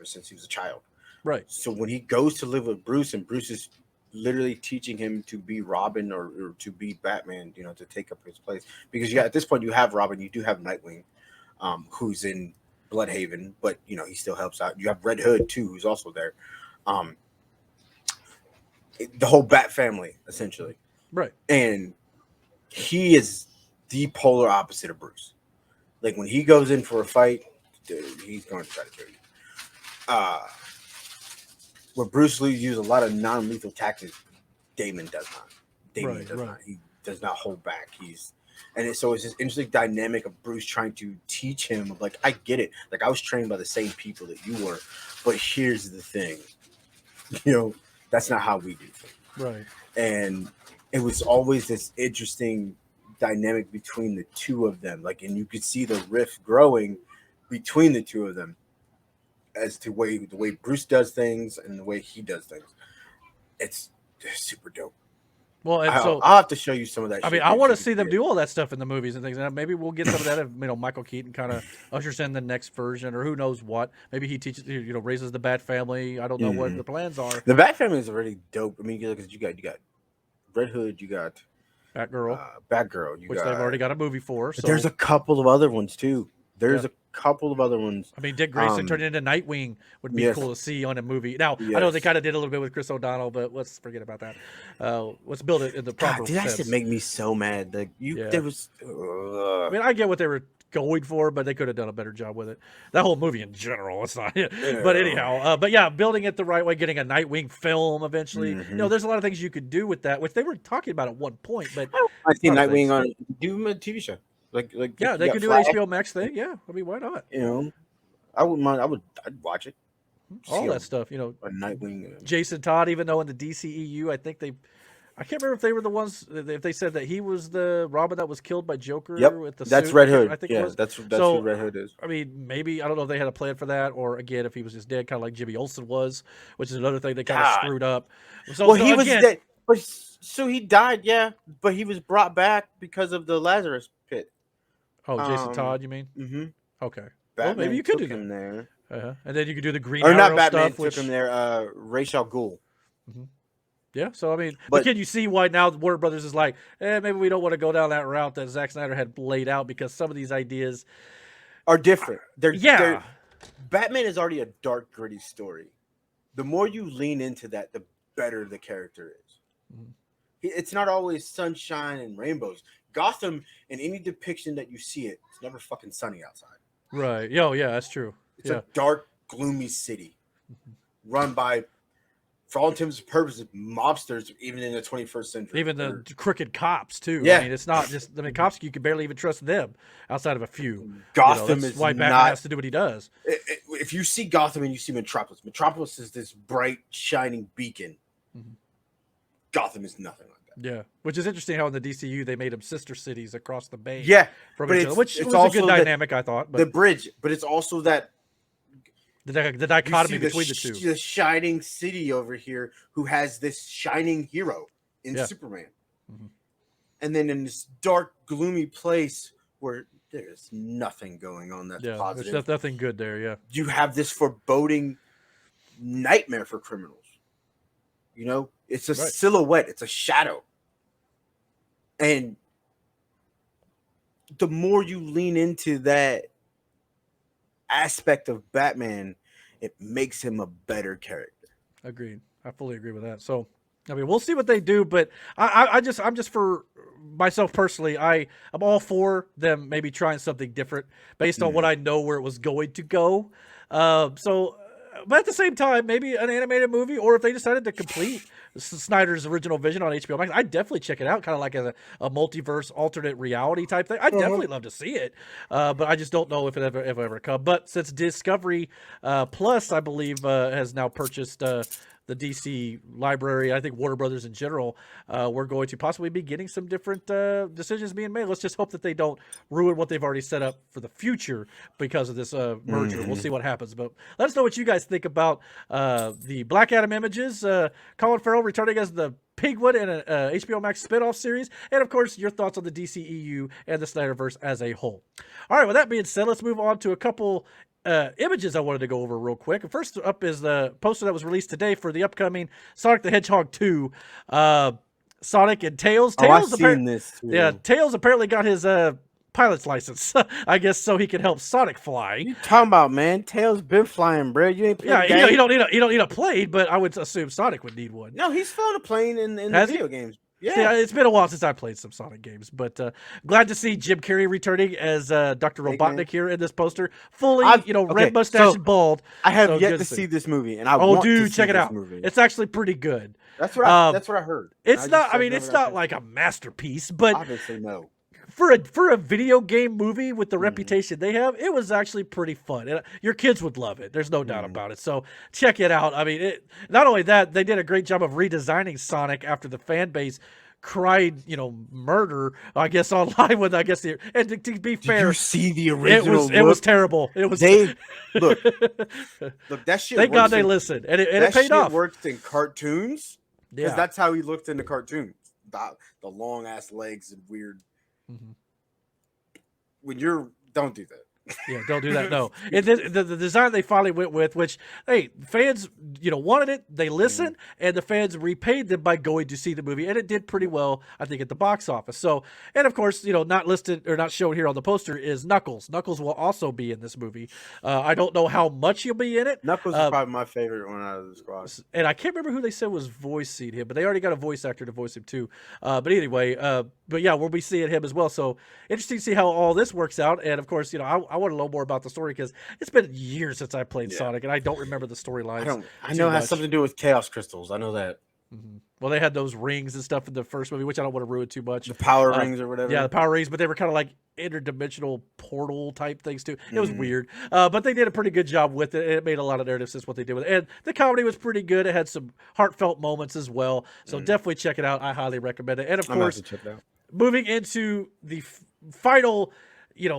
since he was a child. Right. So when he goes to live with Bruce, and Bruce is literally teaching him to be Robin or to be Batman, to take up his place. Because at this point you have Robin, you do have Nightwing, who's in Bloodhaven, but he still helps out. You have Red Hood too, who's also there. The whole Bat family, essentially. Right. And he is the polar opposite of Bruce. Like when he goes in for a fight, dude, he's going to try to kill you. Where Bruce Lee used a lot of non-lethal tactics, Damon does not. Not. He does not hold back. It's this interesting dynamic of Bruce trying to teach him, like, I get it. Like, I was trained by the same people that you were, but here's the thing. That's not how we do things. Right. And it was always this interesting dynamic between the two of them. Like, and you could see the rift growing between the two of them as to the way Bruce does things and the way he does things. It's super dope. Well, and I'll have to show you some of that. I mean, I want to see them do all that stuff in the movies and things. And maybe we'll get some of that if Michael Keaton kind of ushers in the next version, or who knows what. Maybe he teaches, raises the Bat family. I don't know what the plans are. The Bat family is already dope. I mean, because you got Red Hood, you got Batgirl, which they've already got a movie for. So. There's a couple of other ones too. There's a couple of other ones. I mean, Dick Grayson turned into Nightwing would be cool to see on a movie. Now, I know they kind of did a little bit with Chris O'Donnell, but let's forget about that. Let's build it in the proper sense. That should make me so mad. There was. I mean, I get what they were going for, but they could have done a better job with it. That whole movie in general, it's not. But anyhow, building it the right way, getting a Nightwing film eventually. There's a lot of things you could do with that, which they were talking about at one point. But I see Nightwing on a TV show. Like they could do an HBO Max thing. I mean, why not? I wouldn't mind. I'd watch it. All that stuff, a Nightwing. Jason Todd, even though in the DCEU, I can't remember if they were the ones, if they said that he was the Robin that was killed by Joker. Yep, with the that's suit. Red Hood. I think it was. That's who Red Hood is. I mean, maybe I don't know if they had a plan for that, or again, if he was just dead, kind of like Jimmy Olsen was, which is another thing they kind of screwed up. So he was dead, so he died, but he was brought back because of the Lazarus pit. Oh, Jason Todd, you mean? Mm-hmm. Okay. Batman maybe you could do him there. And then you could do the Green Arrow stuff. Or not Batman took him there. Ra's al Ghul. Mm-hmm. Yeah, so I mean, but can you see why now Warner Brothers is like, maybe we don't want to go down that route that Zack Snyder had laid out, because some of these ideas are different. Batman is already a dark, gritty story. The more you lean into that, the better the character is. Mm-hmm. It's not always sunshine and rainbows. Gotham, in any depiction that you see it's never fucking sunny outside. Right. Yeah, that's true. It's a dark, gloomy city run by, for all intents and purposes, mobsters, even in the 21st century. Even the crooked cops, too. Yeah. I mean, it's not just, cops, you can barely even trust them outside of a few. Gotham that's is why Batman has to do what he does. If you see Gotham and you see Metropolis is this bright, shining beacon. Mm-hmm. Gotham is nothing like that. Yeah, which is interesting how in the DCU they made them sister cities across the bay. Yeah, from but each other, which it's was a also good dynamic, I thought. But the bridge, but it's also that the dichotomy you see between the two. The shining city over here who has this shining hero in Yeah. Superman, and then in this dark, gloomy place where there's nothing going on that's positive. There's nothing good there. Yeah, you have this foreboding nightmare for criminals. You know, it's a silhouette, it's a shadow. And the more you lean into that aspect of Batman, it makes him a better character. Agreed. I fully agree with that. So, I mean, we'll see what they do, but I'm just for myself personally, I'm all for them maybe trying something different based on what I know where it was going to go. But at the same time, maybe an animated movie, or if they decided to complete Snyder's original vision on HBO Max, I'd definitely check it out, kind of like a multiverse, alternate reality type thing. I'd definitely love to see it, but I just don't know if it ever come. But since Discovery Plus, I believe, has now purchased the DC library, I think Warner Brothers in general, we're going to possibly be getting some different decisions being made. Let's just hope that they don't ruin what they've already set up for the future because of this merger. We'll see what happens. But let us know what you guys think about the Black Adam images, Colin Farrell returning as the Penguin in an HBOMax spinoff series, and of course your thoughts on the DCEU and the Snyderverse as a whole. All right, with that being said, let's move on to a couple images I wanted to go over real quick. First up is the poster that was released today for the upcoming Sonic the Hedgehog 2. Sonic and Tails. I've seen this too. Yeah, Tails apparently got his pilot's license, I guess, so he can help Sonic fly. You talking about, man? Tails been flying, bro. You ain't playing you don't need a plane, but I would assume Sonic would need one. No, he's flown a plane in the video games. Yeah, it's been a while since I played some Sonic games, but glad to see Jim Carrey returning as Dr. Robotnik here in this poster, fully, red mustache and bald. I have yet to see this movie, and I want to check it out. Movie. It's actually pretty good. That's what I heard. It's not. I mean, it's not like a masterpiece, but obviously no. For a video game movie with the reputation they have, it was actually pretty fun. And your kids would love it. There's no doubt about it. So check it out. I mean, not only that, they did a great job of redesigning Sonic after the fan base cried, murder, I guess, online with, and to be fair, did you see the original? It was terrible. It was look that shit. Thank God they listened, and it paid off. Worked in cartoons because that's how he looked in the cartoons. The long ass legs and weird. When don't do that. Yeah, don't do that. No, the design they finally went with, which fans wanted it, they listened, and the fans repaid them by going to see the movie, and it did pretty well, I think, at the box office. So, and of course, not listed or not shown here on the poster is Knuckles. Knuckles will also be in this movie. I don't know how much he'll be in it. Knuckles is probably my favorite one out of the squad, and I can't remember who they said was voicing him, but they already got a voice actor to voice him too. But anyway, but yeah, we'll be seeing him as well. So interesting to see how all this works out, and of course, I want to know more about the story because it's been years since I played Sonic, and I don't remember the storylines. I know it has something to do with Chaos Crystals. I know that. Well, they had those rings and stuff in the first movie, which I don't want to ruin too much. The power rings or whatever. Yeah, the power rings, but they were kind of like interdimensional portal type things too. It was weird, but they did a pretty good job with it. It made a lot of narrative sense what they did with it, and the comedy was pretty good. It had some heartfelt moments as well, so definitely check it out. I highly recommend it. And of course, moving into the final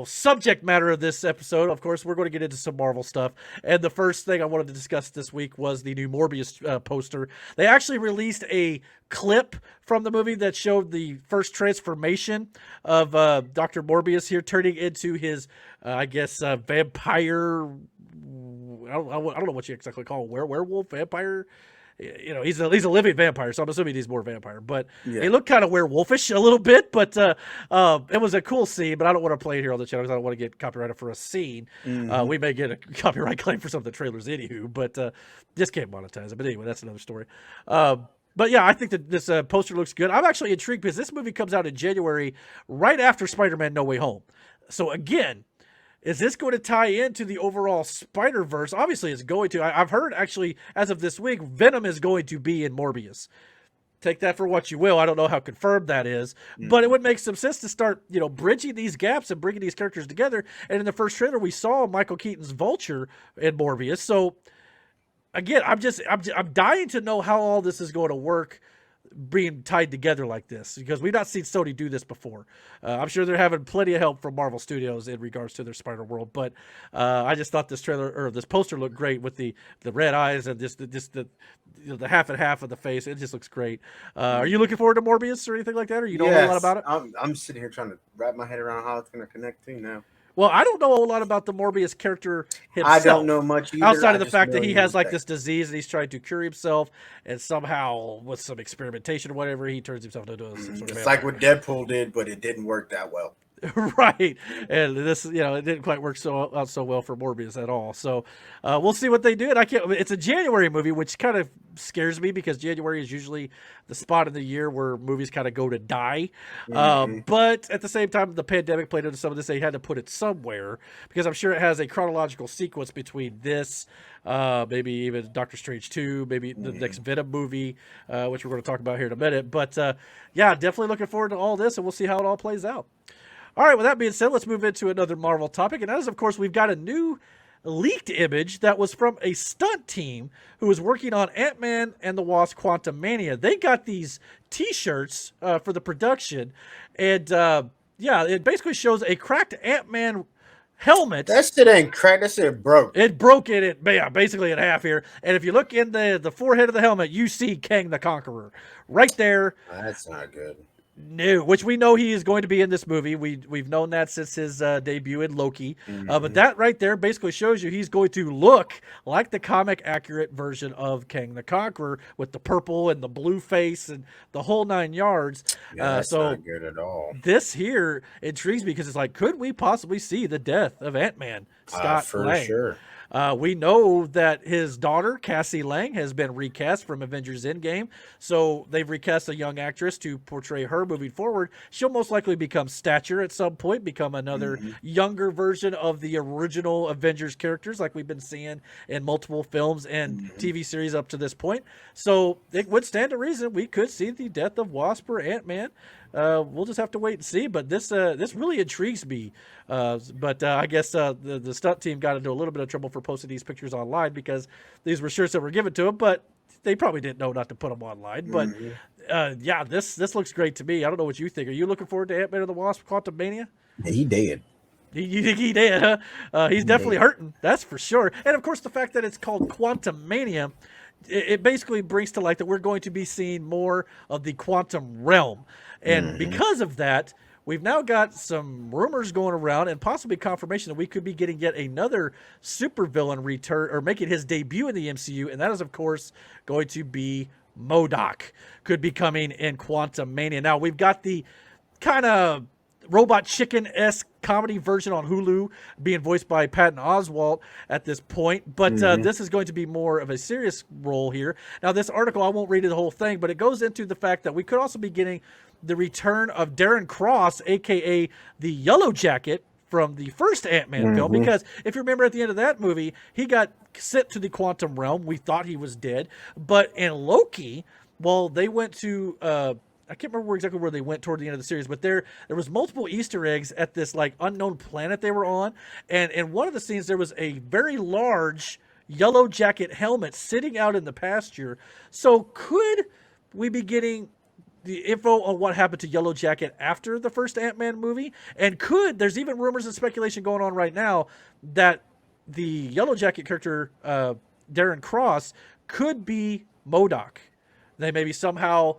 subject matter of this episode, of course, we're going to get into some Marvel stuff. And the first thing I wanted to discuss this week was the new Morbius poster. They actually released a clip from the movie that showed the first transformation of Dr. Morbius here, turning into his, vampire. I don't know what you exactly call him. Werewolf, vampire. He's a living vampire, so I'm assuming he's more vampire. But he looked kind of werewolfish a little bit. But it was a cool scene. But I don't want to play it here on the channel because I don't want to get copyrighted for a scene. We may get a copyright claim for some of the trailers, anywho. But just can't monetize it. But anyway, that's another story. But yeah, I think that this poster looks good. I'm actually intrigued because this movie comes out in January, right after Spider-Man: No Way Home. So again, is this going to tie into the overall Spider-Verse? Obviously, it's going to. I've heard, actually, as of this week, Venom is going to be in Morbius. Take that for what you will. I don't know how confirmed that is. But it would make some sense to start, bridging these gaps and bringing these characters together. And in the first trailer, we saw Michael Keaton's Vulture in Morbius. So, again, I'm dying to know how all this is going to work. being tied together like this, because we've not seen Sony do this before. I'm sure they're having plenty of help from Marvel Studios in regards to their Spider-World, but I just thought this trailer or this poster looked great with the red eyes and just the half and half of the face. It just looks great. Are you looking forward to Morbius or anything like that, or you know a lot about it? I'm sitting here trying to wrap my head around how it's going to connect to now. Well, I don't know a whole lot about the Morbius character himself. I don't know much either. Outside of the fact that he has like this disease and he's trying to cure himself, and somehow with some experimentation or whatever, he turns himself into some sort of It's like what Deadpool did, but it didn't work that well. Right, and this, it didn't quite work out so well for Morbius at all. So we'll see what they do. And it's a January movie, which kind of scares me because January is usually the spot of the year where movies kind of go to die. But at the same time, the pandemic played into some of this. They had to put it somewhere because I'm sure it has a chronological sequence between this, maybe even Doctor Strange 2, maybe the next Venom movie, which we're going to talk about here in a minute. But yeah, definitely looking forward to all this, and we'll see how it all plays out. All right, with that being said, let's move into another Marvel topic. And that is, of course, we've got a new leaked image that was from a stunt team who was working on Ant-Man and the Wasp Quantumania. They got these T-shirts for the production. And, yeah, it basically shows a cracked Ant-Man helmet. That shit ain't cracked. That shit broke. It broke basically in half here. And if you look in the forehead of the helmet, you see Kang the Conqueror right there. That's not good. No, which we know he is going to be in this movie. We've known that since his debut in Loki. But that right there basically shows you he's going to look like the comic accurate version of Kang the Conqueror with the purple and the blue face and the whole 9 yards. Yeah, that's not good at all. This here intrigues me because it's like, could we possibly see the death of Ant-Man, Scott for Lang? Sure. We know that his daughter, Cassie Lang, has been recast from Avengers Endgame. So they've recast a young actress to portray her moving forward. She'll most likely become Stature at some point, become another younger version of the original Avengers characters like we've been seeing in multiple films and TV series up to this point. So it would stand to reason we could see the death of Wasp or Ant-Man. We'll just have to wait and see, but this really intrigues me. But I guess the stunt team got into a little bit of trouble for posting these pictures online because these were shirts that were given to them, but they probably didn't know not to put them online. But yeah, this looks great to me. I don't know what you think. Are you looking forward to Ant-Man and the Wasp Quantumania? He dead. You think he did, huh? He's definitely hurting, that's for sure. And of course, the fact that it's called Quantumania, it basically brings to light that we're going to be seeing more of the quantum realm. And because of that, we've now got some rumors going around and possibly confirmation that we could be getting yet another supervillain return or making his debut in the MCU. And that is, of course, going to be M.O.D.O.K. Could be coming in Quantumania. Now, we've got the kind of Robot Chicken-esque comedy version on Hulu being voiced by Patton Oswalt at this point. But this is going to be more of a serious role here. Now, this article, I won't read the whole thing, but it goes into the fact that we could also be getting the return of Darren Cross, a.k.a. the Yellow Jacket from the first Ant-Man film. Because if you remember at the end of that movie, he got sent to the quantum realm. We thought he was dead. But in Loki, well, they went to... I can't remember exactly where they went toward the end of the series, but there was multiple Easter eggs at this like unknown planet they were on. And in one of the scenes, there was a very large Yellow Jacket helmet sitting out in the pasture. So could we be getting the info on what happened to Yellow Jacket after the first Ant-Man movie? And there's even rumors and speculation going on right now that the Yellow Jacket character, Darren Cross, could be M.O.D.O.K. They maybe somehow,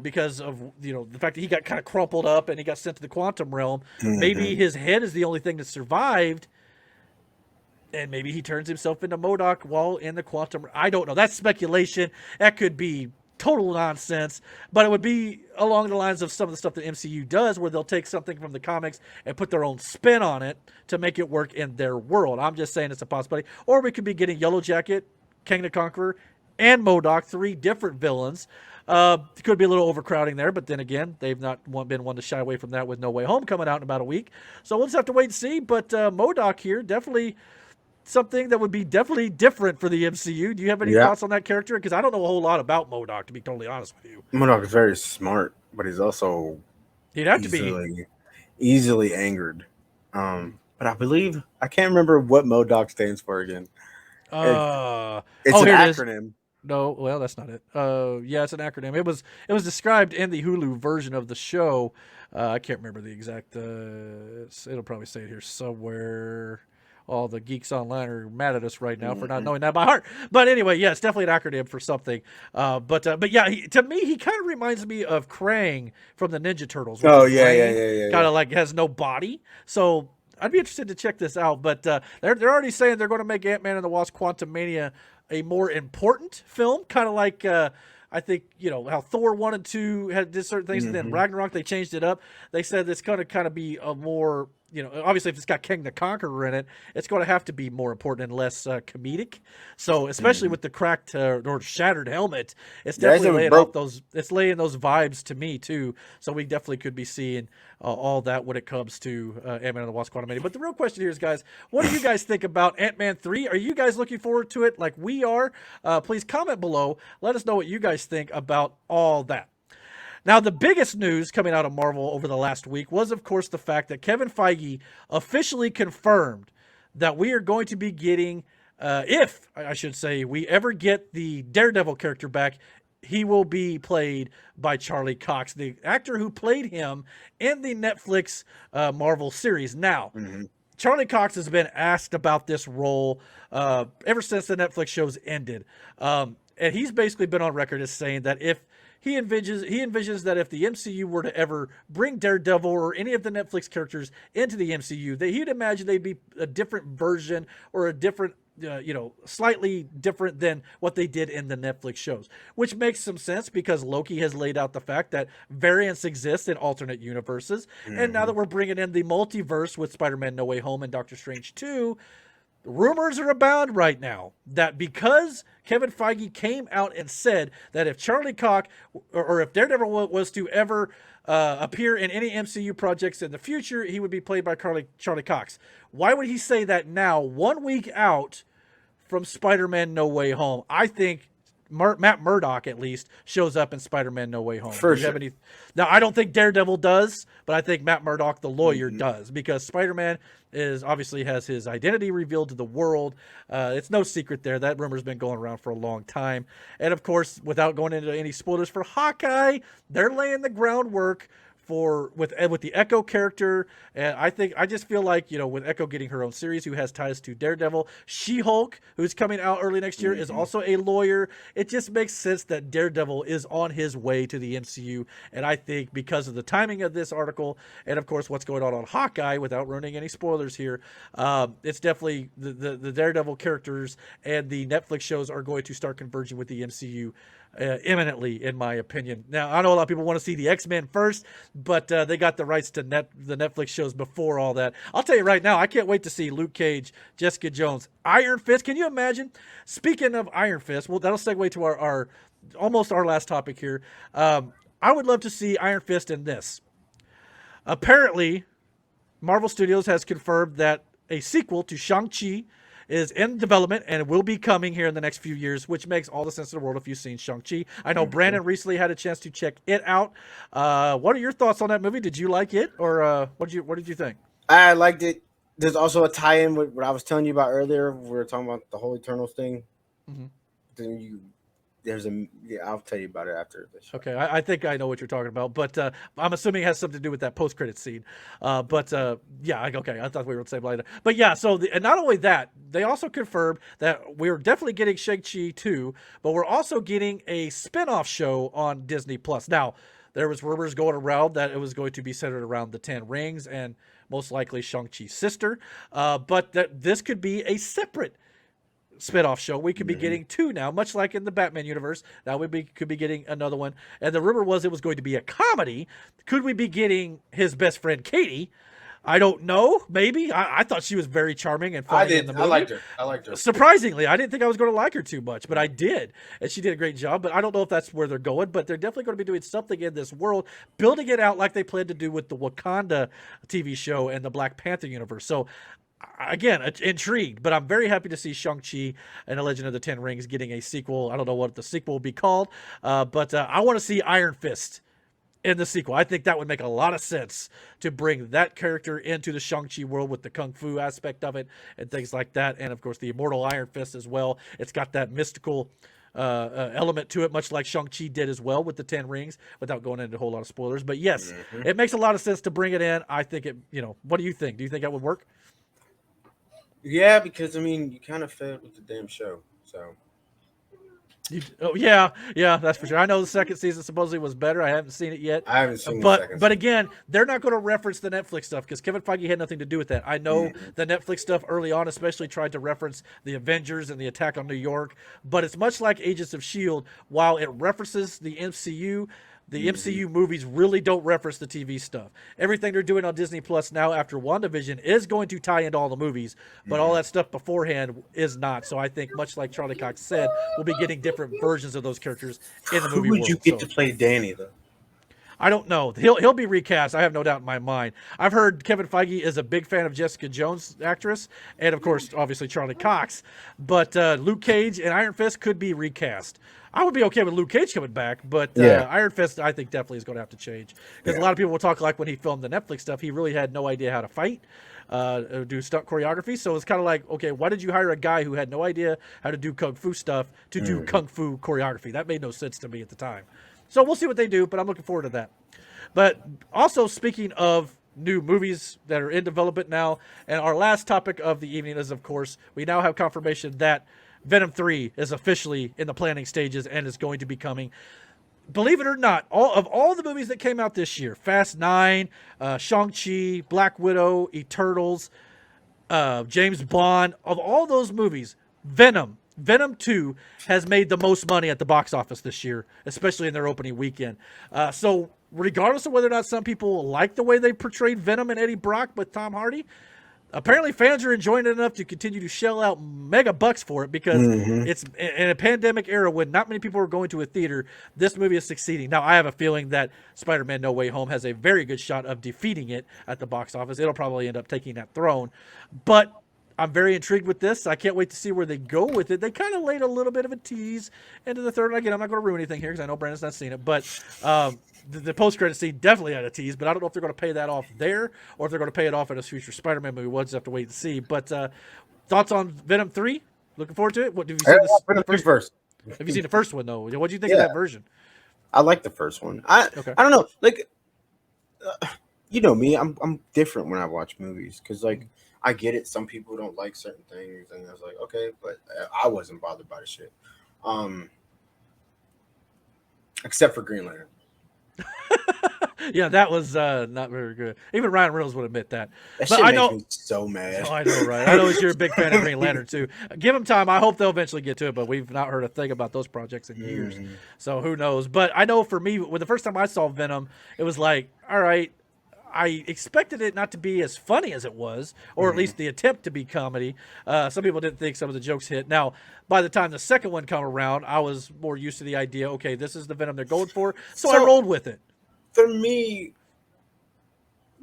because of, the fact that he got kind of crumpled up and he got sent to the quantum realm, maybe his head is the only thing that survived. And maybe he turns himself into M.O.D.O.K. while in the quantum. I don't know. That's speculation. That could be total nonsense, but it would be along the lines of some of the stuff that MCU does, where they'll take something from the comics and put their own spin on it to make it work in their world. I'm just saying it's a possibility. Or we could be getting Yellow Jacket, Kang the Conqueror, and M.O.D.O.K., 3 different villains. It could be a little overcrowding there, but then again, they've not been one to shy away from that with No Way Home coming out in about a week. So we'll just have to wait and see. But M.O.D.O.K. here, definitely something that would be definitely different for the MCU. Do you have any thoughts on that character? Because I don't know a whole lot about M.O.D.O.K., to be totally honest with you. M.O.D.O.K. is very smart, but he's also he'd have to be easily angered. But I believe I can't remember what M.O.D.O.K. stands for again. It's an acronym. No, well, that's not it. Yeah, it's an acronym. It was described in the Hulu version of the show. I can't remember the exact. It'll probably say it here somewhere. All the geeks online are mad at us right now for not knowing that by heart. But anyway, yeah, it's definitely an acronym for something. But yeah, to me, he kind of reminds me of Krang from the Ninja Turtles. Oh yeah. Kind of like has no body. So I'd be interested to check this out. But they're already saying they're going to make Ant-Man and the Wasp: Quantumania a more important film, kind of like. I think, how Thor 1 and 2 did certain things, and then Ragnarok, they changed it up. They said it's going to kind of be a more, obviously if it's got King the Conqueror in it, it's going to have to be more important and less comedic. So especially with the cracked or shattered helmet, it's definitely laying those vibes to me too. So we definitely could be seeing all that when it comes to Ant-Man and the Wasp: Quantumania. But the real question here is, guys, what do you guys think about Ant-Man 3? Are you guys looking forward to it like we are? Please comment below. Let us know what you guys think about all that. Now, the biggest news coming out of Marvel over the last week was, of course, the fact that Kevin Feige officially confirmed that we are going to be getting, if I should say, we ever get the Daredevil character back, he will be played by Charlie Cox, the actor who played him in the Netflix Marvel series. Now, Charlie Cox has been asked about this role ever since the Netflix shows ended. And he's basically been on record as saying that if he envisions that if the MCU were to ever bring Daredevil or any of the Netflix characters into the MCU, that he'd imagine they'd be a different version or a different, slightly different than what they did in the Netflix shows, which makes some sense because Loki has laid out the fact that variants exist in alternate universes. And now that we're bringing in the multiverse with Spider-Man No Way Home and Doctor Strange 2, rumors are abound right now that because Kevin Feige came out and said that if Charlie Cox or if Daredevil was to ever appear in any MCU projects in the future, he would be played by Charlie Cox. Why would he say that now, 1 week out from Spider-Man No Way Home? I think Matt Murdock, at least, shows up in Spider-Man No Way Home. For sure. Now, I don't think Daredevil does, but I think Matt Murdock, the lawyer, does, because Spider-Man obviously has his identity revealed to the world. It's no secret there. That rumor's been going around for a long time. And, of course, without going into any spoilers for Hawkeye, they're laying the groundwork with the Echo character. And I just feel like, with Echo getting her own series, who has ties to Daredevil, She-Hulk, who's coming out early next year, is also a lawyer. It just makes sense that Daredevil is on his way to the MCU. And I think because of the timing of this article, and of course what's going on Hawkeye, without ruining any spoilers here, it's definitely the Daredevil characters and the Netflix shows are going to start converging with the MCU imminently, in my opinion. Now, I know a lot of people want to see the X-Men first, but they got the rights to the Netflix shows before all that. I'll tell you right now, I can't wait to see Luke Cage, Jessica Jones, Iron Fist. Can you imagine? Speaking of Iron Fist, well, that'll segue to our almost our last topic here. I would love to see Iron Fist in this. Apparently, Marvel Studios has confirmed that a sequel to Shang-Chi is in development and will be coming here in the next few years, which makes all the sense in the world if you've seen Shang-Chi. I know Brandon recently had a chance to check it out. What are your thoughts on that movie? Did you like it, or what did you think? I liked it. There's also a tie-in with what I was telling you about earlier. We were talking about the Whole Eternals thing. Then I'll tell you about it after the show. Okay, I think I know what you're talking about, but I'm assuming it has something to do with that post-credit scene. Yeah, okay, I thought we were on the same line. But yeah, and not only that, they also confirmed that we're definitely getting Shang-Chi 2, but we're also getting a spin-off show on Disney+. Now, there was rumors going around that it was going to be centered around the 10 Rings and most likely Shang-Chi's sister, but that this could be a separate spin-off show. We could be getting two now, much like in the Batman universe. Now could be getting another one. And the rumor was it was going to be a comedy. Could we be getting his best friend Katie? I don't know. Maybe. I thought she was very charming and funny in the movie. I liked her. Surprisingly, I didn't think I was going to like her too much, but I did. And she did a great job. But I don't know if that's where they're going. But they're definitely going to be doing something in this world, building it out like they plan to do with the Wakanda TV show and the Black Panther universe. So again, intrigued, but I'm very happy to see Shang-Chi and the Legend of the Ten Rings getting a sequel. I don't know what the sequel will be called, but I want to see Iron Fist in the sequel. I think that would make a lot of sense to bring that character into the Shang-Chi world with the Kung Fu aspect of it and things like that. And, of course, the immortal Iron Fist as well. It's got that mystical element to it, much like Shang-Chi did as well with the 10 rings, without going into a whole lot of spoilers. But yes, it makes a lot of sense to bring it in. I think it, what do you think? Do you think that would work? Yeah, because I mean, you kind of failed with the damn show, so. Yeah, that's for sure. I know the second season supposedly was better. I haven't seen it yet. I haven't seen the second But again, they're not going to reference the Netflix stuff because Kevin Feige had nothing to do with that. I know the Netflix stuff early on especially tried to reference the Avengers and the attack on New York, but it's much like Agents of S.H.I.E.L.D. While it references the MCU, the MCU movies really don't reference the TV stuff. Everything they're doing on Disney Plus now after WandaVision is going to tie into all the movies, but all that stuff beforehand is not. So I think, much like Charlie Cox said, we'll be getting different versions of those characters in the movie world. Who would you get to play Danny, though? I don't know. He'll be recast. I have no doubt in my mind. I've heard Kevin Feige is a big fan of Jessica Jones, actress, and of course, obviously Charlie Cox. But Luke Cage and Iron Fist could be recast. I would be okay with Luke Cage coming back, but Iron Fist, I think, definitely is going to have to change. Because a lot of people will talk like when he filmed the Netflix stuff, he really had no idea how to fight, do stunt choreography. So it's kind of like, okay, why did you hire a guy who had no idea how to do kung fu stuff to do kung fu choreography? That made no sense to me at the time. So we'll see what they do, but I'm looking forward to that. But also, speaking of new movies that are in development now, and our last topic of the evening is, of course, we now have confirmation that Venom 3 is officially in the planning stages and is going to be coming. Believe it or not, all the movies that came out this year, Fast 9, Shang-Chi, Black Widow, Eternals, James Bond, of all those movies, Venom 2 has made the most money at the box office this year, especially in their opening weekend. So regardless of whether or not some people like the way they portrayed Venom and Eddie Brock with Tom Hardy, apparently fans are enjoying it enough to continue to shell out mega bucks for it because it's in a pandemic era when not many people are going to a theater. This movie is succeeding. Now, I have a feeling that Spider-Man No Way Home has a very good shot of defeating it at the box office. It'll probably end up taking that throne. But I'm very intrigued with this. I can't wait to see where they go with it. They kind of laid a little bit of a tease into the third. Again, I'm not going to ruin anything here because I know Brandon's not seen it. But the post-credit scene definitely had a tease, but I don't know if they're going to pay that off there or if they're going to pay it off in a future Spider-Man movie. We'll just have to wait and see. But thoughts on Venom 3? Looking forward to it? What have you seen? Venom 3 first. Have you seen the first one, though? What do you think of that version? I like the first one. I don't know. Like, you know me. I'm different when I watch movies because, like, I get it. Some people don't like certain things, and I was like, okay, but I wasn't bothered by the shit. Except for Green Lantern. Yeah, that was not very good. Even Ryan Reynolds would admit that. That but shit I makes know, me so mad. Oh, I know, right? I know you're a big fan of Green Lantern too. Give them time. I hope they'll eventually get to it, but we've not heard a thing about those projects in years. So who knows? But I know for me, when the first time I saw Venom, it was like, all right, I expected it not to be as funny as it was, or at least the attempt to be comedy. Some people didn't think some of the jokes hit. Now, by the time the second one come around, I was more used to the idea, okay, this is the Venom they're going for, so I rolled with it. For me,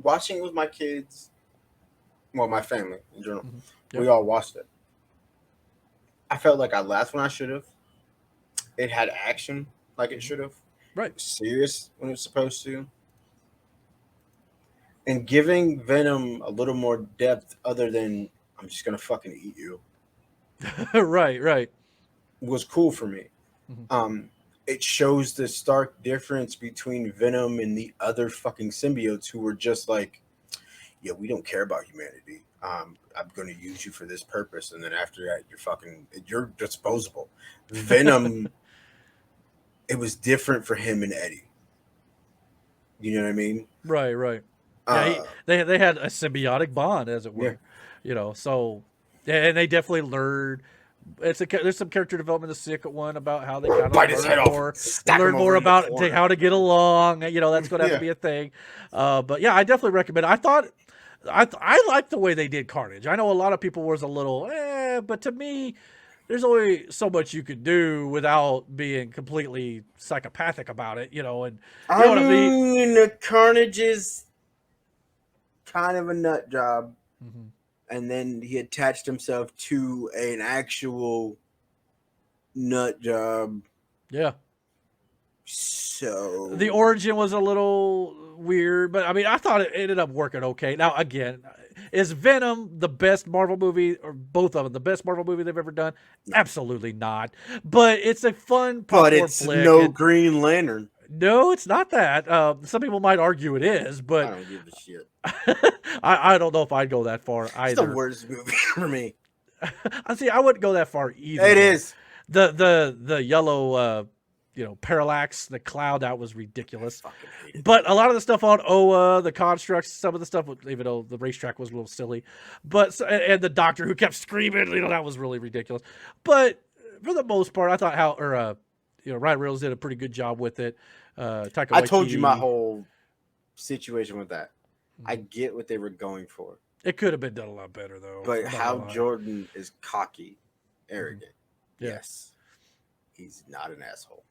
watching with my kids, well, my family in general, we all watched it. I felt like I laughed when I should have. It had action like it should have. Right. Serious when it was supposed to. And giving Venom a little more depth other than I'm just going to fucking eat you. Right. Was cool for me. It shows the stark difference between Venom and the other fucking symbiotes who were just like, yeah, we don't care about humanity. I'm going to use you for this purpose. And then after that, you're disposable. Venom, it was different for him and Eddie. You know what I mean? Right. Yeah, they had a symbiotic bond, as it were. Yeah. So, and they definitely learned. There's some character development in the second one about how they kind of learn more about how to get along. That's going to have to be a thing. But yeah, I definitely recommend it. I thought I liked the way they did Carnage. I know a lot of people was a little, but to me, there's only so much you could do without being completely psychopathic about it. And I mean, the Carnage is kind of a nut job. And then he attached himself to an actual nut job. Yeah. So the origin was a little weird, but I mean, I thought it ended up working okay. Now, again, Is Venom the best Marvel movie, or both of them, the best Marvel movie they've ever done? Absolutely not. But it's a fun popcorn But it's flick. no Green Lantern. No, it's not that. Some people might argue it is, but I don't give a shit. I don't know if I'd go that far either. It's the worst movie for me. I see. I wouldn't go that far either. It is the yellow, parallax, the cloud. That was ridiculous. But a lot of the stuff on Oa, the constructs, some of the stuff, even though the racetrack was a little silly, and the doctor who kept screaming, that was really ridiculous. But for the most part, I thought Ryan Reynolds did a pretty good job with it. Taika I told you Waititi, my whole situation with that. I get what they were going for. It could have been done a lot better, though. But how Jordan is cocky, arrogant. Yeah. Yes. He's not an asshole.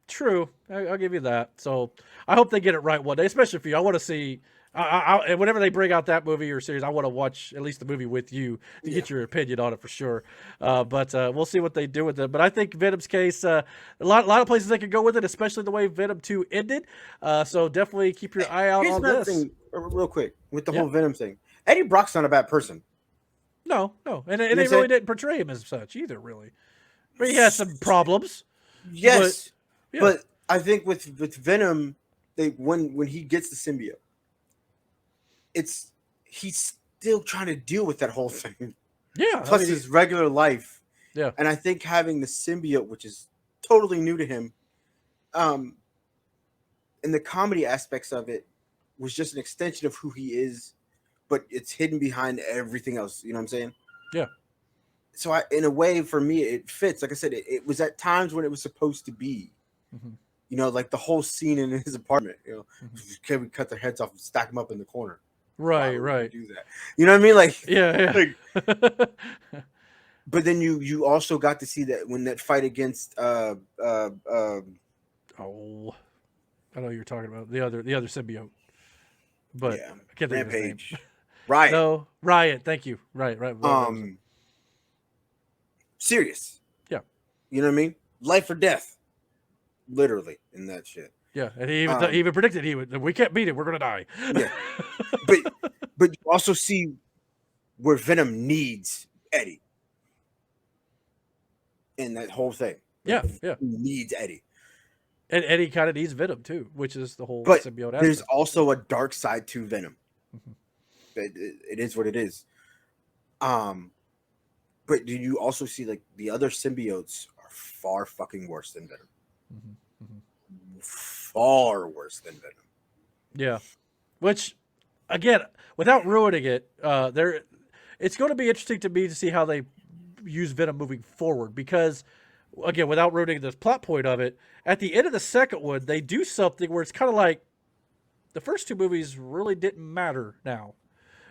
True. I'll give you that. So I hope they get it right one day, especially for you. I want to see, and whenever they bring out that movie or series, I want to watch at least the movie with you to get your opinion on it for sure. But we'll see what they do with it. But I think Venom's case, a lot of places they could go with it, especially the way Venom 2 ended. So definitely keep your eye out on this. Thing, real quick, with the whole Venom thing. Eddie Brock's not a bad person. No. And they really didn't portray him as such either, really. But he has some problems. Yes. But I think with Venom, when he gets the symbiote, he's still trying to deal with that whole thing. Yeah. Plus his regular life. Yeah. And I think having the symbiote, which is totally new to him, and the comedy aspects of it was just an extension of who he is, but it's hidden behind everything else. You know what I'm saying? Yeah. So in a way, for me, it fits. Like I said, it was at times when it was supposed to be. Mm-hmm. Like the whole scene in his apartment. Can we cut their heads off and stack them up in the corner? Right. Do that. You know what I mean? Like yeah. But then you also got to see that when that fight against I know you're talking about the other symbiote. But I can't think of his name. Riot. No, Riot. Thank you. Right. Serious. Yeah. You know what I mean? Life or death. Literally in that shit. Yeah, and he even predicted we can't beat it. We're gonna die. Yeah. but you also see where Venom needs Eddie in that whole thing. Yeah. He needs Eddie. And Eddie kind of needs Venom too, which is the whole but symbiote aspect. There's also a dark side to Venom. It is what it is. But do you also see like the other symbiotes are far fucking worse than Venom? Far worse than Venom. Yeah. Which, again, without ruining it, it's going to be interesting to me to see how they use Venom moving forward. Because, again, without ruining the plot point of it, at the end of the second one, they do something where it's kind of like the first two movies really didn't matter now.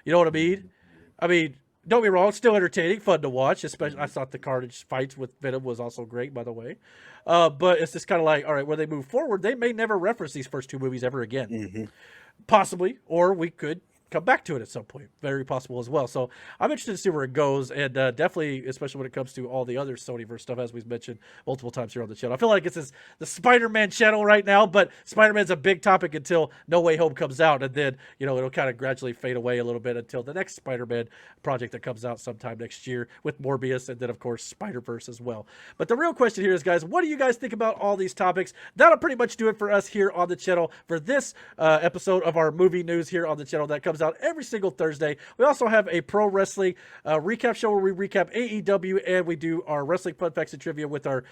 You know what I mean? I mean, don't be wrong, still entertaining, fun to watch. Especially, I thought the Carnage fights with Venom was also great, by the way. But it's just kind of like, all right, where they move forward, they may never reference these first two movies ever again. Possibly, or we could come back to it at some point. Very possible as well. So I'm interested to see where it goes, and definitely, especially when it comes to all the other Sonyverse stuff, as we've mentioned multiple times here on the channel. I feel like it's the Spider-Man channel right now, but Spider-Man's a big topic until No Way Home comes out, and then it'll kind of gradually fade away a little bit until the next Spider-Man project that comes out sometime next year with Morbius, and then of course Spider-Verse as well. But the real question here is, guys, what do you guys think about all these topics? That'll pretty much do it for us here on the channel for this episode of our movie news here on the channel that comes out every single Thursday. We also have a pro wrestling recap show where we recap AEW, and we do our wrestling fun facts and trivia with our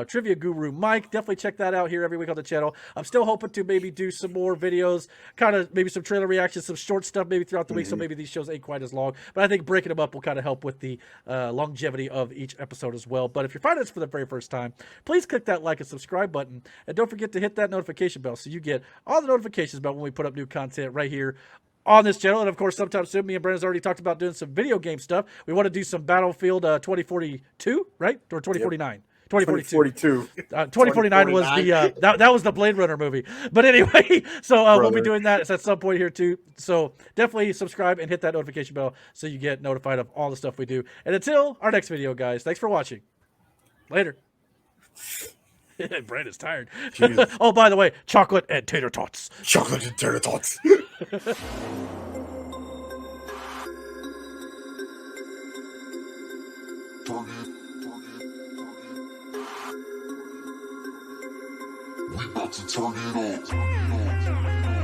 trivia guru Mike. Definitely check that out here every week on the channel. I'm still hoping to maybe do some more videos, kind of maybe some trailer reactions, some short stuff maybe throughout the week, so maybe these shows ain't quite as long. But I think breaking them up will kind of help with the longevity of each episode as well. But if you're finding us for the very first time, please click that like and subscribe button, and don't forget to hit that notification bell so you get all the notifications about when we put up new content right here on this channel. And of course, sometime soon, me and Brandon's already talked about doing some video game stuff. We want to do some Battlefield 2042, right? Or 2049. Yep. 2042. 2049 was the that was the Blade Runner movie. But anyway, so we'll be doing that at some point here too. So definitely subscribe and hit that notification bell so you get notified of all the stuff we do. And until our next video, guys, thanks for watching. Later. Brandon's tired. Oh, by the way, chocolate and tater tots. Chocolate and tater tots. We about to turn it up.